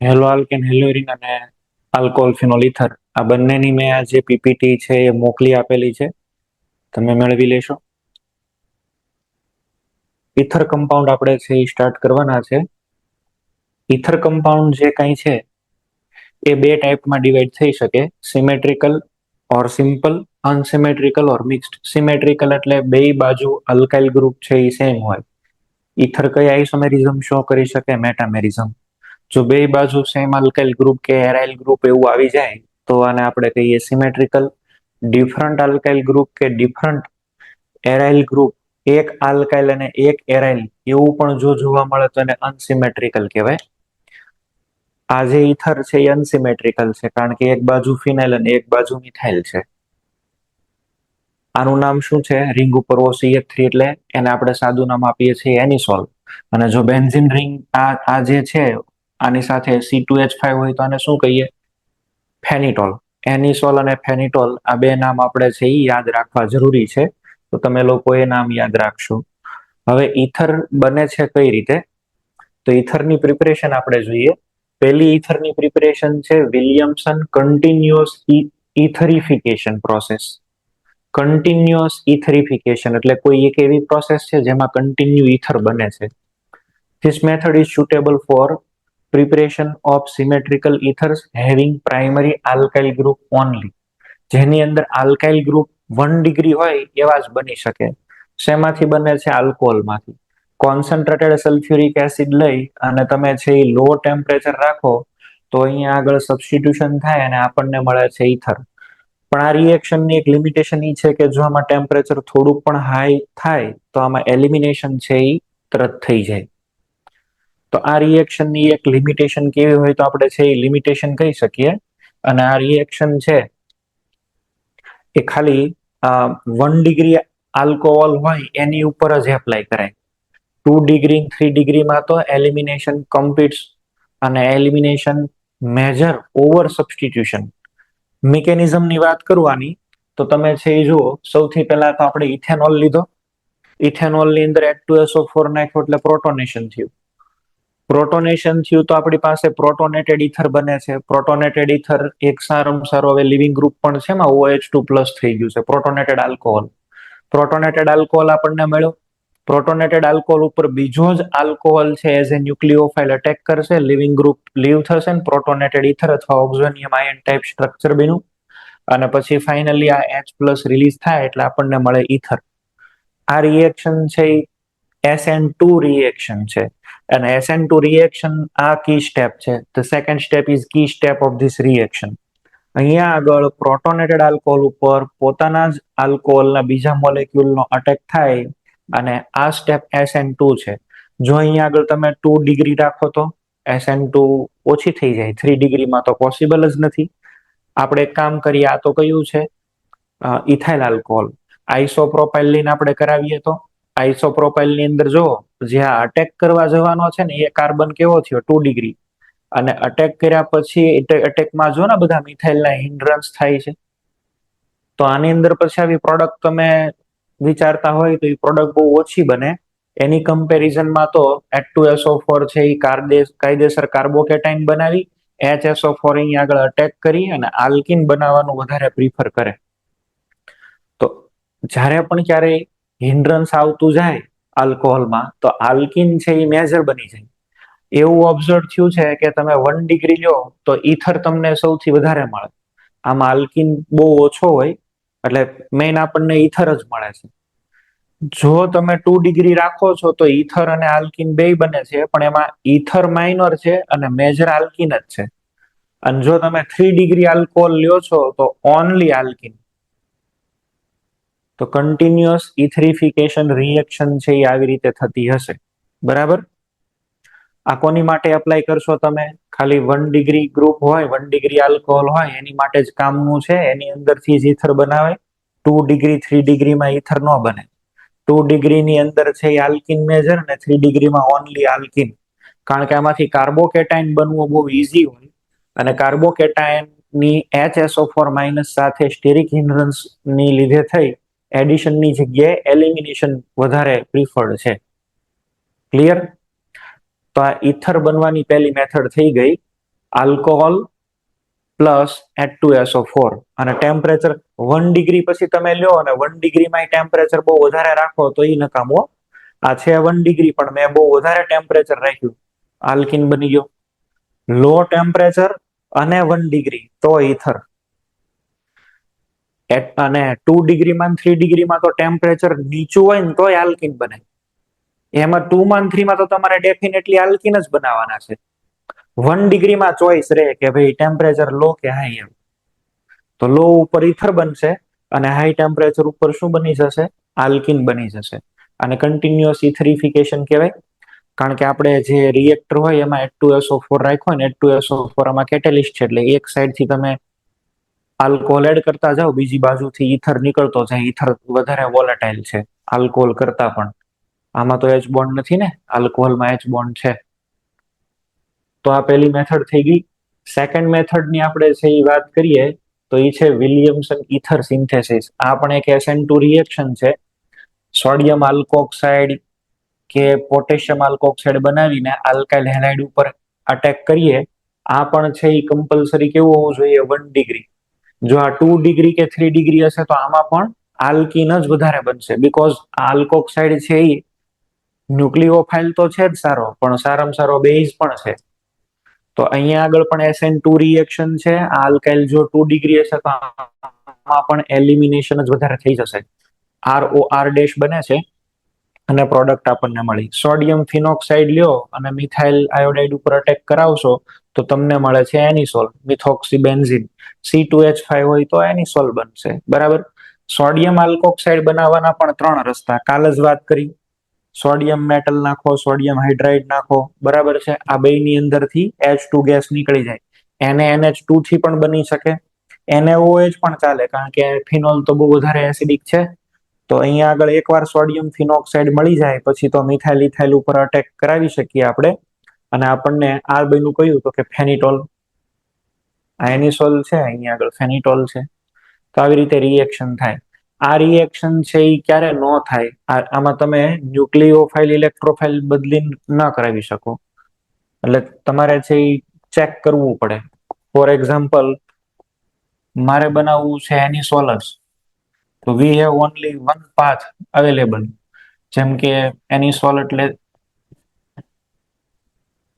Hello alkane હેલોરિન અને alcohol phenol ether આ બંનેની મેં આ જે પીપીટી છે એ મોકલી આપેલી છે, તમે મેળવી લેશો. ઇથર કમ્પાઉન્ડ આપણે છે એ સ્ટાર્ટ કરવાના છે. ઇથર કમ્પાઉન્ડ જે કાંઈ છે એ બે ટાઈપમાં ડિવાઈડ થઈ શકે: સિમેટ્રિકલ ઓર સિમ્પલ, અનસિમેટ્રિકલ ઓર મિક્સ્ડ. સિમેટ્રિકલ એટલે બે બાજુ અલ્કાઇલ ગ્રુપ છે એ સેમ હોય. ઇથર કઈ આઇસોમેરિઝમ શો કરી શકે? મેટામેરિઝમ. જો બે બાજુ સેમ અલ્કાઇલ ગ્રુપ કે એરાઇલ ગ્રુપ એવું આવી જાય તો આને આપણે કહીએ સિમેટ્રિકલ. ડિફરન્ટ અલ્કાઇલ ગ્રુપ કે ડિફરન્ટ એરાઇલ ગ્રુપ, એક આલ્કાઇલ અને એક એરાઇલ એવું પણ જો જોવા મળે તો એને અનસિમેટ્રિકલ કહેવાય. આ જે ઇથર છે એ અનસિમેટ્રિકલ છે કારણ કે એક બાજુ ફિનાઇલ અને એક બાજુ મિથાઇલ છે. આનું નામ શું છે? રિંગ ઉપર OCH3 એટલે એને આપણે સાદું નામ આપીએ છીએ એનિસોલ. અને જો બેન્ઝિન રિંગ આ જે છે આની સાથે C2H5 હોય તો આને શું કહીએ? ફેનિટોલ. એનિસોલ અને ફેનિટોલ આ બે નામ આપણે છે એ યાદ રાખવા જરૂરી છે, તો તમે લોકો એ નામ યાદ રાખશો. હવે ઇથર બને છે કઈ રીતે? તો ઇથરની પ્રિપરેશન આપણે જોઈએ. પહેલી ઇથરની પ્રિપરેશન છે વિલિયમસન કન્ટિન્યુઅસ ઇથરિફિકેશન પ્રોસેસ. કન્ટિન્યુઅસ ઇથરિફિકેશન એટલે કોઈ એક એવી પ્રોસેસ છે જેમાં કન્ટિન્યુ ઇથર બને છે. This method is suitable for preparation of symmetrical ethers having primary alkyl group only. જેની અંદર આલ્કાઇલ ગ્રુપ 1 ડિગ્રી હોય એવા જ બની શકે. શેમાંથી બને છે? આલ્કોહોલમાંથી. કોન્સન્ટ્રેટેડ સલ્ફ્યુરિક એસિડ લઈ અને તમે છે એ લો ટેમ્પરેચર રાખો તો અહીંયા આગળ સબસ્ટિટ્યુશન થાય અને આપણને મળે છે ઇથર. પણ આ રિએક્શનની એક લિમિટેશન એ છે કે જો આમાં ટેમ્પરેચર થોડુંક પણ હાઈ થાય તો આમાં એલિમિનેશન છે એ તરત થઈ જાય. તો આ રિએક્શનની એક લિમિટેશન કેવી હોય તો આપણે છે એ લિમિટેશન કહી શકીએ. અને આ રિએક્શન છે એ ખાલી 1 ડિગ્રી આલ્કોહોલ હોય એની ઉપર જ એપ્લાય કરાય. 2 ડિગ્રી 3 ડિગ્રીમાં તો એલિમિનેશન કમ્પ્લીટ્સ અને એલિમિનેશન મેજર ઓવર સબસ્ટિટ્યુશન. મિકેનિઝમની વાત કરવાની તો તમે છે એ જુઓ, સૌથી પહેલા તો આપણે ઇથેનોલ લીધો. ઇથેનોલની અંદર H2SO4 નાખ્યો એટલે પ્રોટોનેશન થયું. પ્રોટોનેશન થયું તો આપણી પાસે પ્રોટોનેટેડ ઇથર બને છે. પ્રોટોનેટેડ ઇથર એક સારામાં સારો હવે લિવિંગ ગ્રુપ પણ છે એમાં OH2+ થઈ ગયું છે, પ્રોટોનેટેડ આલ્કોહોલ. પ્રોટોનેટેડ આલ્કોહોલ આપણને મળ્યો. પ્રોટોનેટેડ આલ્કોહોલ ઉપર બીજો જ આલ્કોહોલ છે એઝ એ ન્યુક્લિયોફાઇલ અટેક કરશે, લિવિંગ ગ્રુપ લીવ થશે ને પ્રોટોનેટેડ ઇથર અથવા ઓક્ઝોનિયમ આયન ટાઇપ સ્ટ્રક્ચર બન્યું. અને પછી ફાઇનલી આ H+ રિલીઝ થાય એટલે આપણને મળે ઇથર. આ રિએક્શન છે SN2 રિએક્શન છે. અને SN2 રિએક્શન આ કી સ્ટેપ છે. The second step is key step of this reaction. અહીંયા આગળ પ્રોટોનેટેડ આલ્કોહોલ ઉપર પોતાના જ આલ્કોહોલના બીજા મોલેક્યુલનો અટેક થાય અને આ સ્ટેપ SN2 છે. જો અહીંયા આગળ તમે 2 ડિગ્રી રાખો તો SN2 ઓછી થઈ જાય. 3 ડિગ્રીમાં તો પોસિબલ જ નથી. આપણે એક કામ કરીએ, આ તો કયું છે? Ethyl alcohol. આઇસોપ્રોપાઇલિન આપણે કરાવીએ તો આઇસોપ્રોપાઇલની અંદર જો જ્યાં અટેક કરવા જવાનો છે ને એ કાર્બન કેવો થયો? 2 ડિગ્રી. અને અટેક કર્યા પછી અટેકમાં જો ને બધા મિથાઇલના હિન્ડ્રન્સ થાય છે, તો આની અંદર પછી આવી પ્રોડક્ટ તમે વિચારતા હોય તો એ પ્રોડક્ટ બહુ ઓછી બને. એની કમ્પેરિઝનમાં તો H2SO4 છે એ કાયદેસર કાર્બોકેટાઇન બનાવી HSO4 અહીં આગળ અટેક કરી અને આલ્કિન બનાવવાનું વધારે પ્રિફર કરે. તો જ્યારે પણ ક્યારેય હિન્ડ્રન્સ આવતું જાય આલ્કોહોલમાં તો આલ્કિન છે એ મેજર બની જાય. એવું ઓબ્ઝર્વ થયું છે કે તમે 1 ડિગ્રી લો તો ઇથર તમને સૌથી વધારે મળે. આમાં આલ્કિન બહુ ઓછો હોય એટલે મેઇન આપણને ઇથર જ મળે છે. જો તમે 2 ડિગ્રી રાખો છો તો ઇથર અને આલ્કિન બે બને છે, પણ એમાં ઇથર માઇનર છે અને મેજર આલ્કિન જ છે. અને જો તમે 3 ડિગ્રી આલ્કોહોલ લ્યો છો તો ઓનલી આલ્કિન. તો કન્ટિન્યુઅસ ઇથરિફિકેશન રિએક્શન છે એ આવી રીતે થતી હશે. બરાબર? આ કોની માટે એપ્લાય કરશો તમે? ખાલી 1 ડિગ્રી ગ્રુપ હોય, 1 ડિગ્રી આલ્કોહોલ હોય એની માટે જ કામનું છે. એની અંદરથી જ ઇથર બનાવે. 2 ડિગ્રી 3 ડિગ્રીમાં ઇથર ન બને. 2 ડિગ્રીની અંદર છે એ આલ્કિન મેજર અને 3 ડિગ્રીમાં ઓનલી આલ્કિન. કારણ કે આમાંથી કાર્બોકેટાઇન બનવું બહુ ઈઝી હોય અને કાર્બોકેટાઇનની HSO4- સાથે સ્ટેરિક હિન્ડ્રન્સની લીધે થઈ એડિશનની જગ્યાએ એલિમિનેશન વધારે પ્રિફર્ડ છે. ક્લિયર? તો આ ઇથર બનવાની પહેલી મેથડ થઈ ગઈ. આલ્કોહોલ પ્લસ H2SO4 અને ટેમ્પરેચર 1 ડિગ્રી પછી તમે લ્યો અને 1 ડિગ્રીમાં ટેમ્પરેચર બહુ વધારે રાખો તો એ નકામો. આ છે 1 ડિગ્રી પણ મેં બહુ વધારે ટેમ્પરેચર રાખ્યું, આલ્કિન બની ગયો. લો ટેમ્પરેચર અને 1 ડિગ્રી તો ઇથર. અને 2 ડિગ્રીમાં 3 ડિગ્રીમાં તો ટેમ્પરેચર નીચું હોય ને તોય આલ્કિન બને. એમાં 2માં 3માં તો તમારે ડેફિનેટલી આલ્કિન જ બનાવવાના છે. 1 ડિગ્રીમાં ચોઈસ રહે કે ભાઈ ટેમ્પરેચર લો કે હાઈ એમ. તો લો ઉપર ઇથર બનશે અને હાઈ ટેમ્પરેચર ઉપર શું બની જશે? આલ્કિન બની જશે. અને કન્ટિન્યુઅસ ઇથરિફિકેશન કહેવાય. કારણ કે આપણે જે રિએક્ટર હોય એમાં H2SO4 રાખ્યો ને, H2SO4 આમાં કેટેલિસ્ટ છે, એટલે એક સાઈડ થી તમે આલ્કોહોલ એડ કરતા જાઓ, બીજી બાજુથી ઇથર નીકળતો જાય. ઇથર વધારે વોલેટાઇલ છે આલ્કોહોલ કરતા પણ. આમાં તો H બોન્ડ નથી ને, આલ્કોહોલમાં H બોન્ડ છે. તો આ પહેલી મેથડ થઈ ગઈ. સેકન્ડ મેથડની આપણે જે વાત કરીએ તો એ છે વિલિયમસન ઇથર સિન્થેસિસ. આ પણ એક SN2 રિએક્શન છે. સોડિયમ આલ્કોક્સાઇડ કે પોટેશિયમ આલ્કોક્સાઇડ બનાવીને આલ્કાઇલ હેલાઇડ ઉપર અટેક કરીએ. આ પણ છે એ કમ્પલસરી કેવું હોવું જોઈએ? 1 ડિગ્રી. જો આ 2 ડિગ્રી કે 3 ડિગ્રી હશે તો આમાં પણ આલ્કિન જ વધારે બનશે, બીકોઝ આલ્કોક્સાઇડ છે એ ન્યુક્લિયોફાઇલ તો છે જ સારો, પણ સારામાં સારો બેઝ પણ છે. તો અહીંયા આગળ પણ SN2 રિએક્શન છે. આલ્કાઇલ જો 2 ડિગ્રી હશે તો આમાં પણ એલિમિનેશન જ વધારે થઈ જશે. ROR ડેશ બને છે અને પ્રોડક્ટ આપણને મળી. સોડિયમ ફિનોક્સાઇડ લ્યો અને મિથાઇલ આયોડાઇડ ઉપર અટેક કરાવશો તો તમને મળે છે એનિસોલ, મિથોક્સીબેન્ઝીન. C2H5 હોય તો એનિસોલ બનશે. બરાબર. સોડિયમ આલ્કોક્સાઇડ બનાવવાના પણ 3 રસ્તા, કાલ જ વાત કરી. સોડિયમ મેટલ નાખો, સોડિયમ હાઇડ્રાઇડ નાખો, બરાબર છે. આ બેની અંદરથી H2 ગેસ નીકળી જાય. NaNH2 થી પણ બની શકે, NaOH પણ ચાલે, કારણ કે ફિનોલ તો બહુ વધારે એસિડિક છે. તો અહીંયા આગળ એકવાર સોડિયમ ફિનોક્સાઇડ મળી જાય પછી તો મિથાઇલ ઇથાઇલ ઉપર અટેક કરાવી શકીએ આપણે, અને આપણને આ બન્યું કયું? તો કે ફેનિટોલ. આ એનિસોલ છે, અહીંયા આગળ ફેનિટોલ છે. તો આવી રીતે રિએક્શન થાય. આ રિએક્શન છે એ ક્યારે ન થાય? આમાં તમે ન્યુક્લિયોફાઇલ ઇલેક્ટ્રોફાઇલ બદલી ન કરાવી શકો. એટલે તમારે છે એ ચેક કરવું પડે. ફોર એક્ઝામ્પલ, મારે બનાવવું છે એનિસોલ જ, તો we have only one path available. જેમ કે એનિસોલ એટલે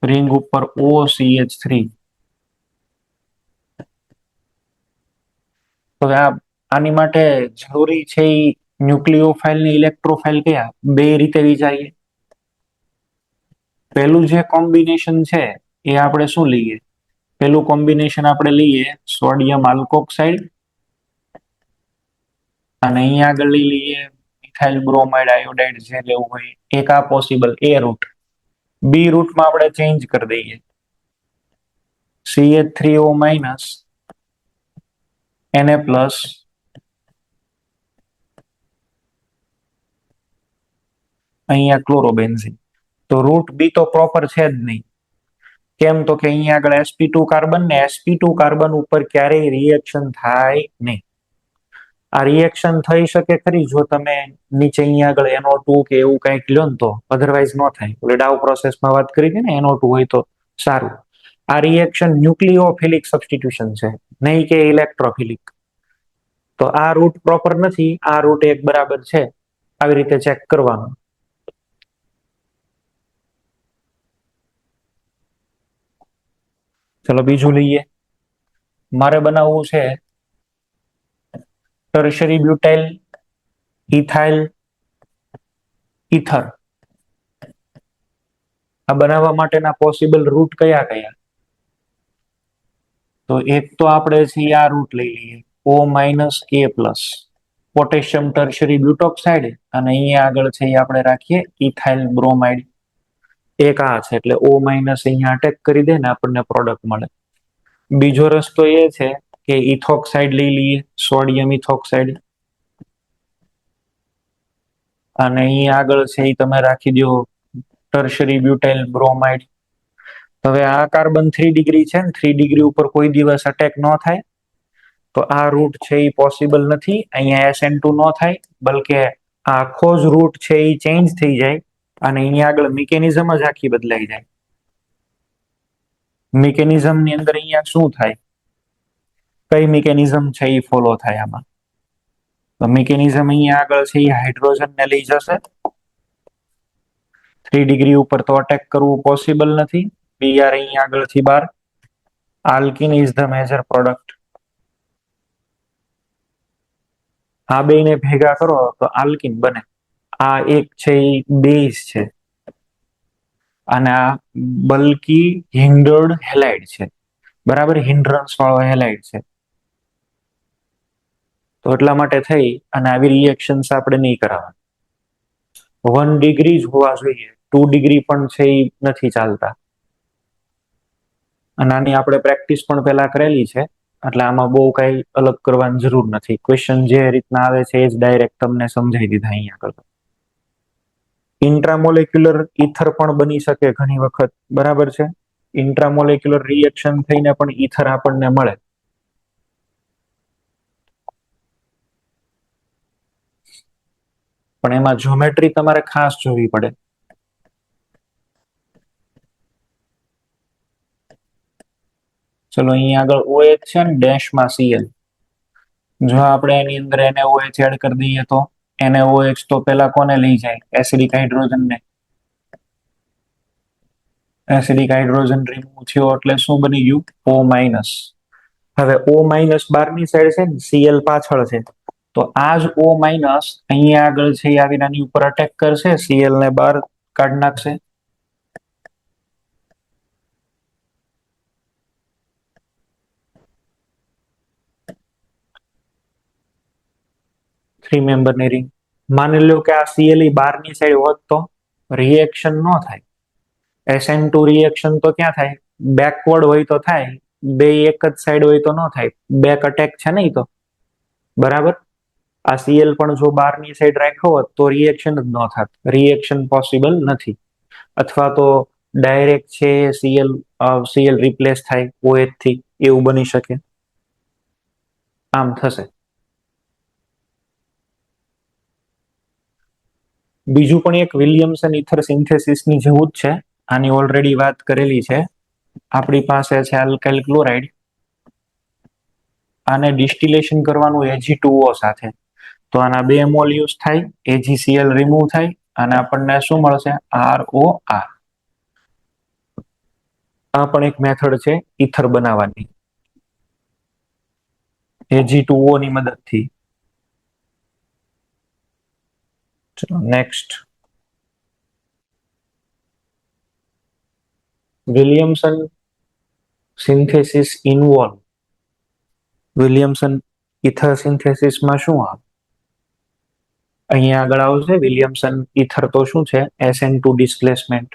રિંગ ઉપર OCH3. તો આની માટે જરૂરી છે એ ન્યુક્લિયોફાઇલ ને ઇલેક્ટ્રોફાઇલ કયા? બે રીતે વિચારીએ. પેલું જે કોમ્બિનેશન છે એ આપણે શું લઈએ? પેલું કોમ્બિનેશન આપણે લઈએ સોડિયમ આલ્કોક્સાઇડ અને અહીંયા આગળ લઈ લઈએ મિથાઇલ બ્રોમાઇડ આયોડાઇડ, જે લેવું હોય. એક આ પોસિબલ A રૂટ. બી રૂટમાં આપણે ચેન્જ કરી દઈએ CH3O માઇનસ Na પ્લસ અહીંયા ક્લોરોબેન્ઝીન. તો રૂટ બી તો પ્રોપર છે જ નહીં. કેમ? તો કે અહીંયા આગળ sp2 કાર્બન ને sp2 કાર્બન ઉપર ક્યારેય રિએક્શન થાય નહીં. આ રિએક્શન થઈ શકે ખરી જો તમે નીચે અહીંયા આગળ NO2 કે એવું કંઈક લ્યો ને તો, અધરવાઇઝ ન થાય. એટલે ડાઉ પ્રોસેસમાં વાત કરી હતી ને, NO2 હોય તો સારું. આ રિએક્શન ન્યુક્લિયોફિલિક સબસ્ટિટ્યુશન છે, નહીં કે ઇલેક્ટ્રોફિલિક. તો આ રૂટ પ્રોપર નથી, આ રૂટ એક બરાબર છે. આવી રીતે ચેક કરવાનું. ચલો બીજું લઈએ. મારે બનાવવું છે ટર્શરી બ્યુટાઇલ ઇથાઇલ ઇથર. આ બનાવવા માટેના પોસિબલ રૂટ કયા કયા? તો એક તો આપણે છે આ રૂટ લઈ લઈએ, O minus A plus, potassium tertiary butoxide, અને અહીંયા આગળ છે એ આપણે રાખીએ ઇથાઇલ બ્રોમાઇડ. એક આ છે એટલે O માઇનસ અહીંયા અટેક કરી દે ને આપણને પ્રોડક્ટ મળે. બીજો રસ્તો એ છે કે ઇથોક્સાઇડ લઈ લઈએ, સોડિયમ ઇથોક્સાઇડ, અને અહીંયા આગળ છે એ તમે રાખી દો ટર્શરી બ્યુટાઇલ બ્રોમાઇડ. હવે આ કાર્બન 3 ડિગ્રી છે ને, 3 ડિગ્રી ઉપર કોઈ દિવસ અટેક ન થાય. તો આ રૂટ છે એ પોસિબલ નથી. અહીંયા SN2 ન થાય, બલકે આખો જ રૂટ છે એ ચેન્જ થઈ જાય અને અહીંયા આગળ મિકેનિઝમ જ આખી બદલાઈ જાય. મિકેનિઝમ ની અંદર અહીંયા શું થાય, કઈ મિકેનિઝમ છે એ ફોલો થાય આમાં? તો મિકેનિઝમ અહીંયા આગળ છે એ હાઇડ્રોજન ને લઈ જશે, 3 ડિગ્રી ઉપર તો અટેક કરવું પોસિબલ નથી. Br અહીંયા આગળથી બાર. Alkene is the major product. આ બેને ભેગા કરો તો આલ્કિન બને. આ એક છે એ બેઝ છે અને આ બલ્કી હિન્ડર્ડ હેલાઇડ છે, બરાબર, હિન્ડ્રન્સ વાળો હેલાઇડ છે. તો એટલા માટે થઈ અને આવી રિએક્શન્સ આપણે નહીં કરાવવા. 1 ડિગ્રી જ હોવા જોઈએ, 2 ડિગ્રી પણ છે એ નથી ચાલતા. અને આની આપણે પ્રેક્ટિસ પણ પહેલા કરેલી છે, એટલે આમાં બહુ કઈ અલગ કરવાની જરૂર નથી. ક્વેશ્ચન જે રીતના આવે છે એ જ ડાયરેક્ટ તમને સમજાવી દીધા અહીંયા આગળ. ઇન્ટ્રામોલેક્યુલર ઈથર પણ બની શકે ઘણી વખત, બરાબર છે. ઇન્ટ્રામોલેક્યુલર રિએક્શન થઈને પણ ઈથર આપણને મળે. પણ એમાં જ્યોમેટ્રી તમારે ખાસ જોવી પડે. ચલો અહીંયા આગળ OH છે ને ડેશમાં Cl. જો આપણે એની અંદર NaOH એડ કરી દઈએ તો NaOH તો પેલા કોને લઈ જાય? એસિડિક હાઇડ્રોજન ને. એસિડિક હાઇડ્રોજન રિમૂવ થયો એટલે શું બની ગયું? O-. હવે O- બારની સાઈડ છે ને, Cl પાછળ છે, તો આ જ O- અહીંયા આગળ છે એ આવીને આની ઉપર અટેક કરશે, Cl ને બહાર કાઢી નાખશે. થ્રી મેમ્બરની રિંગ. માની લો કે આ Cl બહારની સાઈડ હોત તો રિએક્શન ન થાય. SN2 રિએક્શન તો ક્યાં થાય? બેકવર્ડ હોય તો થાય, બે એક જ સાઈડ હોય તો ન થાય. બેક અટેક છે ને તો, બરાબર. આ Cl પણ જો બહારની સાઈડ રાખ્યો હોત તો રિએક્શન જ ન થાત. રિએક્શન પોસિબલ નથી. અથવા તો ડાયરેક્ટ છે Cl રિપ્લેસ થાય OH થી, એવું બની શકે. આમ થશે. બીજું પણ એક વિલિયમસન ઇથર સિન્થેસિસની જેવું જ છે. આની ઓલરેડી વાત કરેલી છે. આપણી પાસે છે આલ્કાઇલ ક્લોરાઇડ. આને ડિસ્ટિલેશન કરવાનું Ag2O સાથે. તો આના 2 મોલ યુઝ થાય, AgCl રિમૂવ થાય અને આપણને શું મળશે? ROR. આ પણ એક મેથડ છે ઇથર બનાવવાની Ag2O ની મદદથી. ચલો next. Williamson synthesis involve. Williamson ether સિન્થેસિસમાં શું આવે? અહીંયા આગળ આવશે વિલિયમસન ઇથર તો શું છે? SN2 displacement.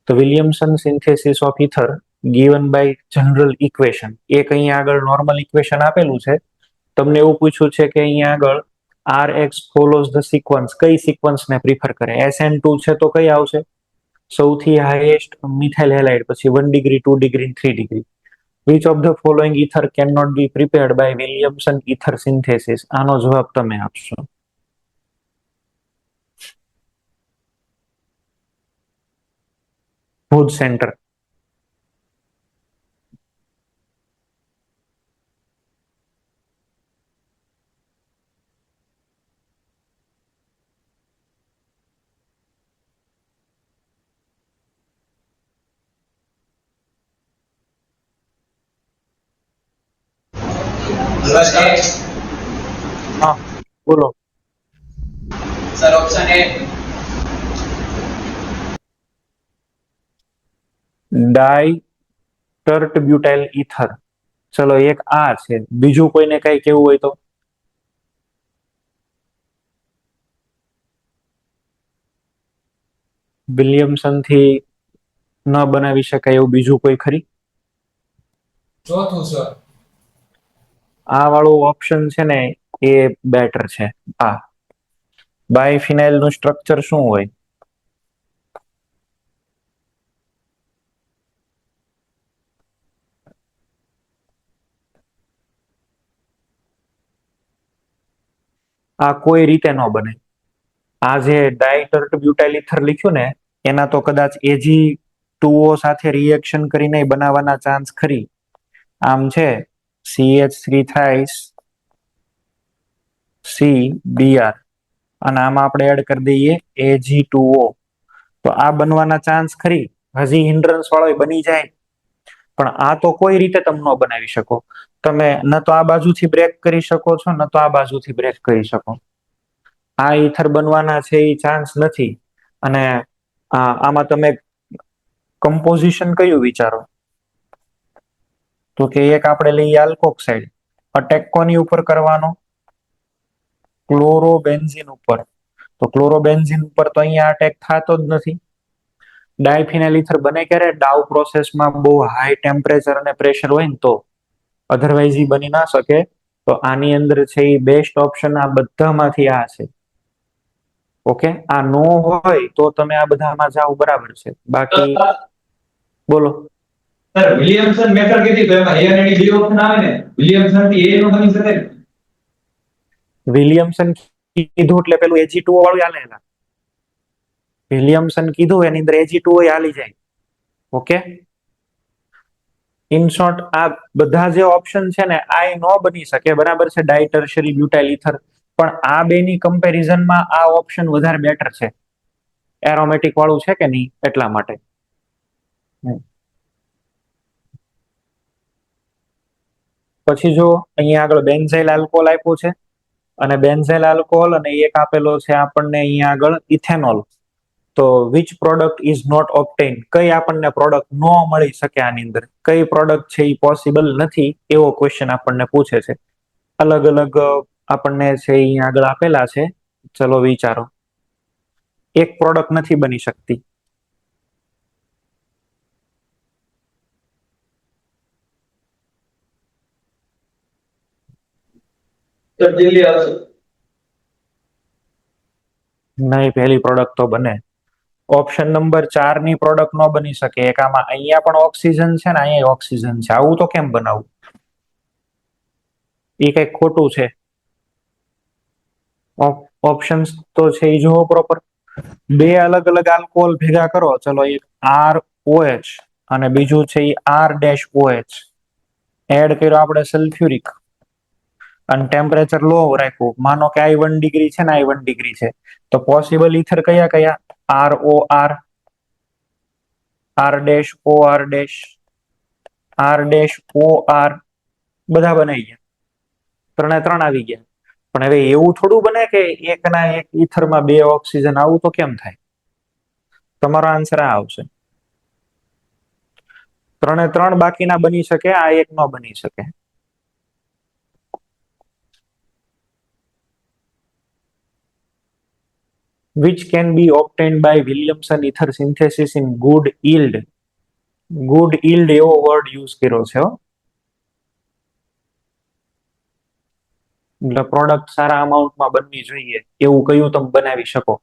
તો Williamson synthesis of ether given by general equation. એક અહીંયા આગળ નોર્મલ ઇક્વેશન આપેલું છે. તમને એવું પૂછ્યું છે કે અહીંયા આગળ Rx ફોલોઝ ધ સિક્વન્સ. કઈ સિક્વન્સને પ્રિફર કરે? SN2 છે તો કઈ આવશે? સૌથી હાઈએસ્ટ મિથાઇલ હેલાઇડ, પછી 1 degree, 2 degree, 3 degree. Which of the following ether cannot be prepared by Williamson ether synthesis? આનો જવાબ તમે આપશો. Wood center. હા બોલો sir. Option A. Di tert butyl ether. ચલો એક આ છે, બીજું કોઈને કઈ કેવું હોય તો? વિલિયમસન થી ન બનાવી શકાય એવું બીજું કોઈ ખરી? ચોથું સર. આ વાળું ઓપ્શન છે ને એ બેટર છે. આ બાયફિનાઇલ નું સ્ટ્રક્ચર શું હોય? આ કોઈ રીતે ન બને. આ જે ડાયટર્ટ બ્યુટાઇલ ઇથર લખ્યું ને, એના તો કદાચ Ag 2O સાથે રિએક્શન કરીને બનાવવાના ચાન્સ ખરી. આમ છે CH3 થ્રાઇસ CBr અને આમાં આપણે એડ કરી દઈએ Ag2O. તો આ બનવાના ચાન્સ ખરી. હજી હિન્ડ્રન્સ વાળો બની જાય, પણ આ તો કોઈ રીતે તમે ન બનાવી શકો. તમે ન તો આ બાજુથી બ્રેક કરી શકો છો, ન તો આ બાજુથી બ્રેક કરી શકો. આ ઈથર બનવાના છે એ ચાન્સ નથી. અને આમાં તમે કમ્પોઝિશન કયું વિચારો? તો કે એક આપણે લઈએ આલ્કોક્સાઇડ. અટેક કોની ઉપર કરવાનો? ક્લોરોબેન્ઝિન ઉપર. તો ક્લોરોબેન્ઝિન ઉપર તો અહીંયા અટેક થતો જ નથી. ડાયફિનાઇલ ઈથર બને ક્યારે? ડાઉ પ્રોસેસમાં બહુ હાઈ ટેમ્પરેચર અને પ્રેશર હોય ને તો, અધરવાઇઝ ઈ બની ના શકે. તો આની અંદર છે એ બેસ્ટ ઓપ્શન આ બધામાંથી આ છે. ઓકે, આ નો હોય તો તમે આ બધામાં જાઓ, બરાબર છે. બાકી બોલો. સર વિલિયમસન મેથડ કીધી તો એમાં એ અને ડી ઓપ્શન આવે ને, વિલિયમસન થી એ નો બની શકે ને? વિલિયમસન કીધું એટલે પેલું Ag2O વાળું હાલે એના. વિલિયમસન કીધું એની અંદર Ag2O હાલી જાય. ઓકે, ઇન શોર્ટ આ બધા જે ઓપ્શન છે ને આ નો બની શકે, બરાબર છે, ડાયટર્શરી બ્યુટાઇલ ઈથર. પણ આ બેની કમ્પેરિઝનમાં આ ઓપ્શન વધારે બેટર છે. એરોમેટિક વાળું છે કે નહીં એટલા માટે. પછી જો અહીંયા આગળ બેન્ઝાઇલ આલ્કોહોલ આપ્યું છે, અને બેન્ઝાઇલ આલ્કોહોલ અને એક આપેલો છે આપણને અહીંયા આગળ ઇથેનોલ. તો વિચ પ્રોડક્ટ ઇઝ નોટ ઓબ્ટેન? કઈ આપણને પ્રોડક્ટ નો મળી શકે આની અંદર? કઈ પ્રોડક્ટ છે એ પોસિબલ નથી, એવો ક્વેશ્ચન આપણને પૂછે છે. અલગ અલગ આપણને છે અહીંયા આગળ આપેલા છે. ચલો વિચારો. એક પ્રોડક્ટ નથી બની શકતી. તબદીલી આવશે. નહીં, પહેલી પ્રોડક્ટ તો બને. ઓપ્શન નંબર 4 ની પ્રોડક્ટ નો બની શકે. એક આમાં અહીંયા પણ ઓક્સિજન છે ને અહીંયા ઓક્સિજન છે. આવું તો કેમ બનાવવું? એ કઈક ખોટું છે. ઓપ્શન્સ તો છે એ જુઓ પ્રોપર. બે અલગ અલગ આલ્કોહોલ ભેગા કરો, ચલો એક ROH અને બીજું છે એ R-OH. એડ કર્યો આપણે સલ્ફ્યુરિક અને ટેમ્પરેચર લો રાખ્યું. માનો કે I1 ડિગ્રી છે ને I1 ડિગ્રી છે. તો પોસિબલ ઈથર કયા કયા? ROR, R-OR, R-OR બધા બનાવી ગયા. 3 3 આવી ગયા. પણ હવે એવું થોડું બને કે એકના એક ઈથરમાં બે ઓક્સિજન. આવું તો કેમ થાય? તમારો આન્સર આ આવશે. 3 3 બાકીના બની શકે, આ એક નો બની શકે. Which can be obtained by Williamson ether synthesis in good yield? Good yield એવો વર્ડ યુઝ કર્યો છે. એટલે પ્રોડક્ટ સારા અમાઉન્ટમાં બનવી જોઈએ એવું કયું તમે બનાવી શકો?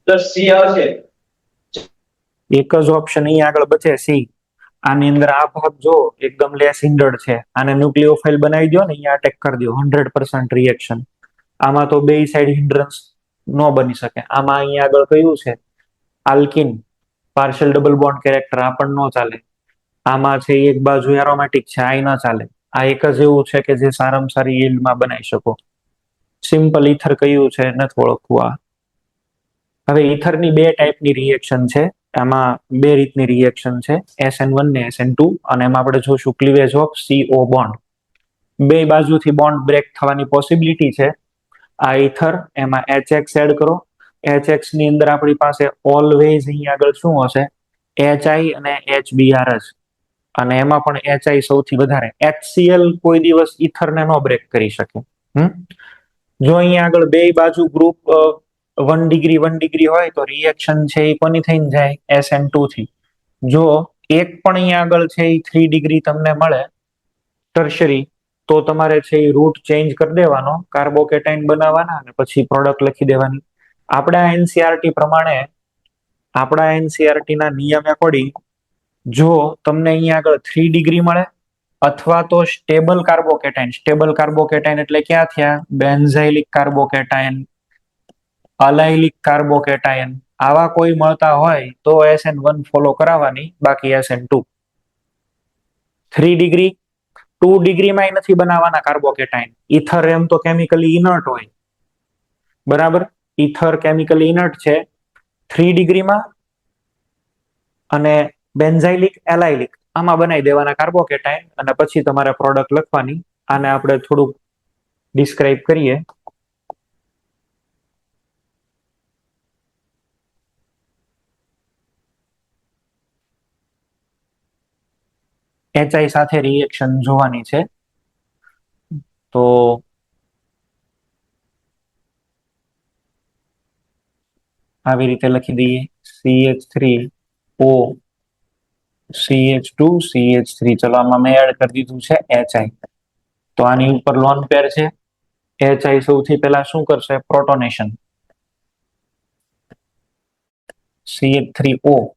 તો સી આવશે. એક જ ઓપ્શન અહીં આગળ બચે, સી. આની અંદર આ ભાગ જો એકદમ લેસ હિન્ડર્ડ છે. આને ન્યુક્લિયોફાઇલ બનાવી દો ને, અહીંયા અટેક કરી દો, 100% રિએક્શન. આમાં તો બે સાઈડ હિન્ડ્રન્સ નો બની શકે. આમાં અહીંયા આગળ કયું છે? Alkyne, partial double bond character, આ પણ નો ચાલે. આમાં છે એક બાજુ એરોમેટિક છે, આ ના ચાલે. આ એક જ એવું છે કે જે સારામાં સારી yieldમાં બનાવી શકો. સિમ્પલ ઈથર કયું છે નથી ઓળખવું આ. હવે ઈથરની બે ટાઈપની રિએક્શન છે. આમાં બે રીતની રિએક્શન છે, SN1 ને SN2. અને એમાં આપણે જોશું ક્લીવેજ ઓફ CO બોન્ડ. બે બાજુથી બોન્ડ બ્રેક થવાની પોસિબિલિટી છે. આ ઈથર, એમાં HX એડ કરો. HX ની અંદર આપણી પાસે ઓલવેઝ અહીંયા આગળ શું હશે? HI અને HBr જ. અને એમાં પણ HI સૌથી વધારે. HCl કોઈ દિવસ ઈથરને નો બ્રેક કરી શકે. જો અહીંયા આગળ બે બાજુ ગ્રુપ 1 ડિગ્રી હોય તો રિએક્શન છે એ કોની થઈને જાય? SN2 થી. જો એક પણ અહીંયા આગળ છે એ 3 ડિગ્રી તમને મળે ટર્શરી, તો તમારે છે એ રૂટ ચેન્જ કરી દેવાનો, કાર્બોકેટાઇન બનાવવાના અને પછી પ્રોડક્ટ લખી દેવાની. આપણા એનસીઆરટી પ્રમાણે, આપણા એનસીઆરટી ના નિયમ એકોર્ડિંગ, જો તમને અહીંયા આગળ 3 ડિગ્રી મળે અથવા તો સ્ટેબલ કાર્બોકેટાઇન એટલે ક્યાં થયા? બેન્ઝાઇલિક કાર્બોકેટાઇન, અલાઇલિક કાર્બોકેટાઇન, આવા કોઈ મળતા હોય તો SN1 ફોલો કરાવવાની, બાકી SN2. 3 ડિગ્રી 2 ડિગ્રીમાં નથી બનાવવાના કાર્બોકેટાઇન. ઇથર એમ તો કેમિકલી ઇનર્ટ હોય, બરાબર. ઇથર કેમિકલી ઇનર્ટ છે 3 ડિગ્રીમાં, અને બેન્ઝાઇલિક એલાઇલિક આમાં બનાવી દેવાના કાર્બોકેટાઇન, અને પછી તમારે પ્રોડક્ટ લખવાની. આને આપણે થોડુંક ડિસ્ક્રાઇબ કરીએ. HI સાથે રિએક્શન જોવાની છે, તો આવી રીતે લખી દઈએ CH3O CH2 CH3. ચલો આમાં મેં એડ કરી દીધું છે HI. તો આની ઉપર લોન પેર છે. HI સૌથી પહેલા શું કરશે? પ્રોટોનેશન. CH3O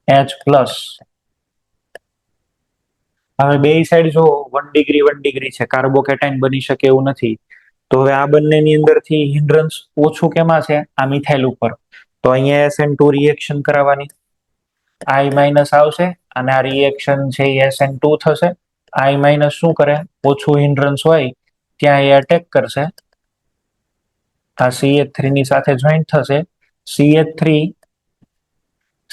H+. હવે બે સાઈડ જો 1 ડિગ્રી 1 ડિગ્રી છે, કાર્બોકેટાઇન બની શકે એવું નથી. તો હવે આ બંનેની અંદરથી હિન્ડ્રન્સ ઓછું કેમાં છે? આ મિથાઇલ ઉપર. તો અહીંયા SN2 રિએક્શન કરાવવાની, I- આવશે, અને આ રિએક્શન છે એ SN2 થશે. I- શું કરે? ઓછું હિન્ડ્રન્સ હોય ત્યાં એ અટેક કરશે, આ CH3 ની સાથે જોઈન્ટ થશે.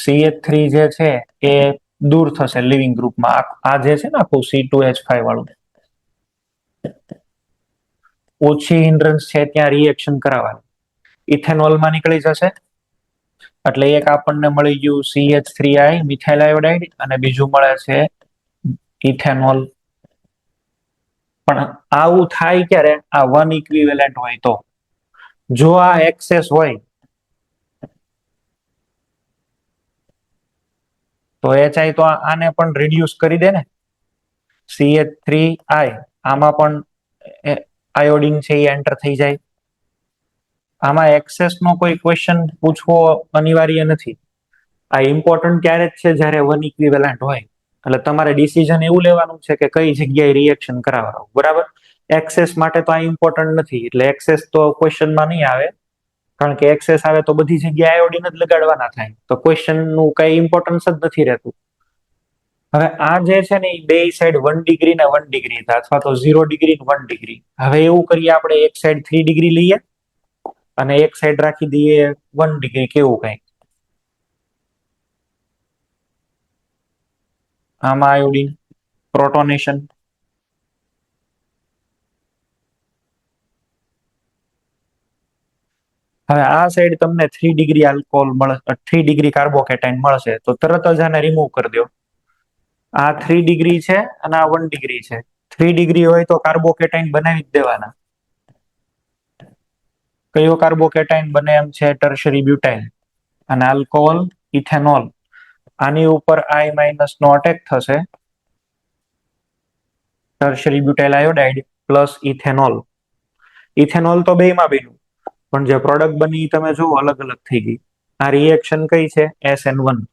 CH3 જે છે એ દૂર થશે લિવિંગ ગ્રુપમાં. આ જે છે ને આખું C2H5 વાળું, ઓછી હિન્ડ્રન્સ છે ત્યાં રિએક્શન કરાવવાની, ઇથેનોલમાં નીકળી જશે. એટલે એક આપણને મળી ગયું CH3I મિથાઇલ આયોડાઇડ, અને બીજું મળે છે ઇથેનોલ. પણ આવું થાય ક્યારે? આ 1 ઇક્વિવેલેન્ટ હોય તો. જો આ એક્સેસ હોય તો HI તો આને પણ રિડ્યુસ કરી દે ને. CH3I આમાં પણ આયોડિન છે એ એન્ટર થઈ જાય. આમાં એક્સેસ નો કોઈ ક્વેશ્ચન પૂછવો અનિવાર્ય નથી. આ ઇમ્પોર્ટન્ટ ત્યારે જ છે જ્યારે 1 ઇક્વિવેલેન્ટ હોય. એટલે તમારે ડિસિઝન એવું લેવાનું છે કે કઈ જગ્યાએ રિએક્શન કરાવવાનું, બરાબર. એક્સેસ માટે તો આ ઇમ્પોર્ટન્ટ નથી, એટલે એક્સેસ તો ક્વેશ્ચનમાં નહીં આવે. કારણ કે એક્સેસ આવે તો બધી જગ્યાએ આયોડિન જ લગાડવાના થાય, તો ક્વેશ્ચન નું કઈ ઇમ્પોર્ટન્સ જ નથી રહેતું. હવે આ જે છે ને એ બે સાઈડ 1 ડિગ્રી ને 1 ડિગ્રી, અથવા તો 0 ડિગ્રી 1 ડિગ્રી. હવે એવું કરીએ આપણે, એક સાઈડ 3 ડિગ્રી લઈએ અને એક સાઈડ રાખી દઈએ 1 ડિગ્રી, કેવું કઈ? આમાં આયોડિન પ્રોટોનેશન. હવે આ સાઈડ તમને 3 ડિગ્રી આલ્કોહોલ મળે, 3 ડિગ્રી કાર્બોકેટાઇન મળશે, તો તરત જ આને રિમૂવ કરી દો. આ 3 ડિગ્રી છે અને આ 1 ડિગ્રી છે. 3 ડિગ્રી હોય તો કાર્બોકેટાઇન બનાવી જ દેવાના. કયો કાર્બોકેટાઇન બને એમ છે? Tertiary butyl. અને આલ્કોહોલ ઇથેનોલ, આની ઉપર I- નો અટેક થશે. Tertiary butyl iodide plus ethanol. Ethanol તો બેમાં બન્યું, પણ જે પ્રોડક્ટ બની તમે જો અલગ અલગ થઈ ગઈ. આ રિએક્શન કઈ છે? SN1.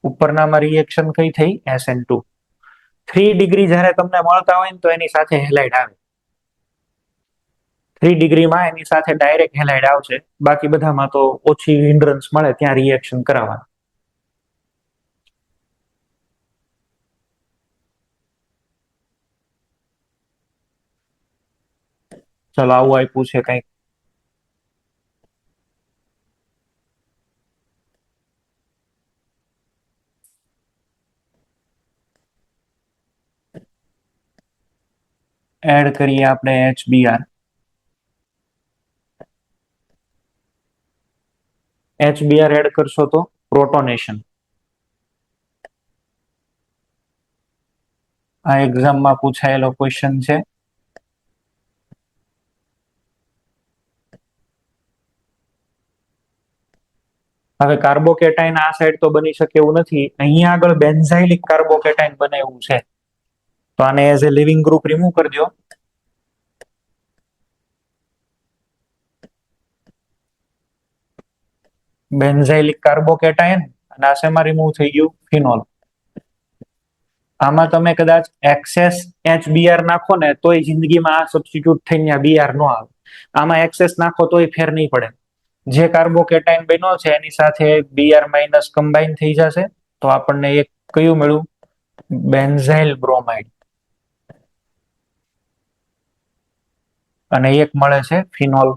ઉપરનામાં રિએક્શન કઈ થઈ? SN2. 3 ડિગ્રી જ્યારે તમને મળતા હોય ને તો એની સાથે હેલાઇડ આવે. 3 ડિગ્રીમાં એની સાથે ડાયરેક્ટ હેલાઇડ આવશે, બાકી બધામાં તો ઓછી હિન્ડ્રન્સ મળે ત્યાં રિએક્શન કરાવવાનું. ચલો આવું આપ્યું છે કઈક. એડ કરીએ આપણે HBr. HBr એડ કરશો તો પ્રોટોનેશન. આ એક્ઝામમાં પૂછાયેલો ક્વેશ્ચન છે. હવે કાર્બોકેટાઇન આ સાઈડ તો બની શકે એવું નથી. અહીંયા આગળ બેન્ઝાઇલિક કાર્બોકેટાઇન બને એવું છે, તો આને as a living group remove કરી દો. બેન્ઝાઇલિક કાર્બોકેટાઇન, અને આ શેમાં રિમૂવ થઈ ગયું? ફિનોલ. આમાં તમે કદાચ એક્સેસ HBr નાખો ને તોય જિંદગીમાં આ સબસ્ટિટ્યુટ થઈને Br નો આવે. આમાં એક્સેસ નાખો તોય ફેર નહીં પડે. જે કાર્બોકેટાઇન બન્યો છે એની સાથે Br માઇનસ કમ્બાઈન થઈ જશે તો આપણને એક કયું મળ્યું? Benzyl bromide. અને એક મળે છે ફિનોલ.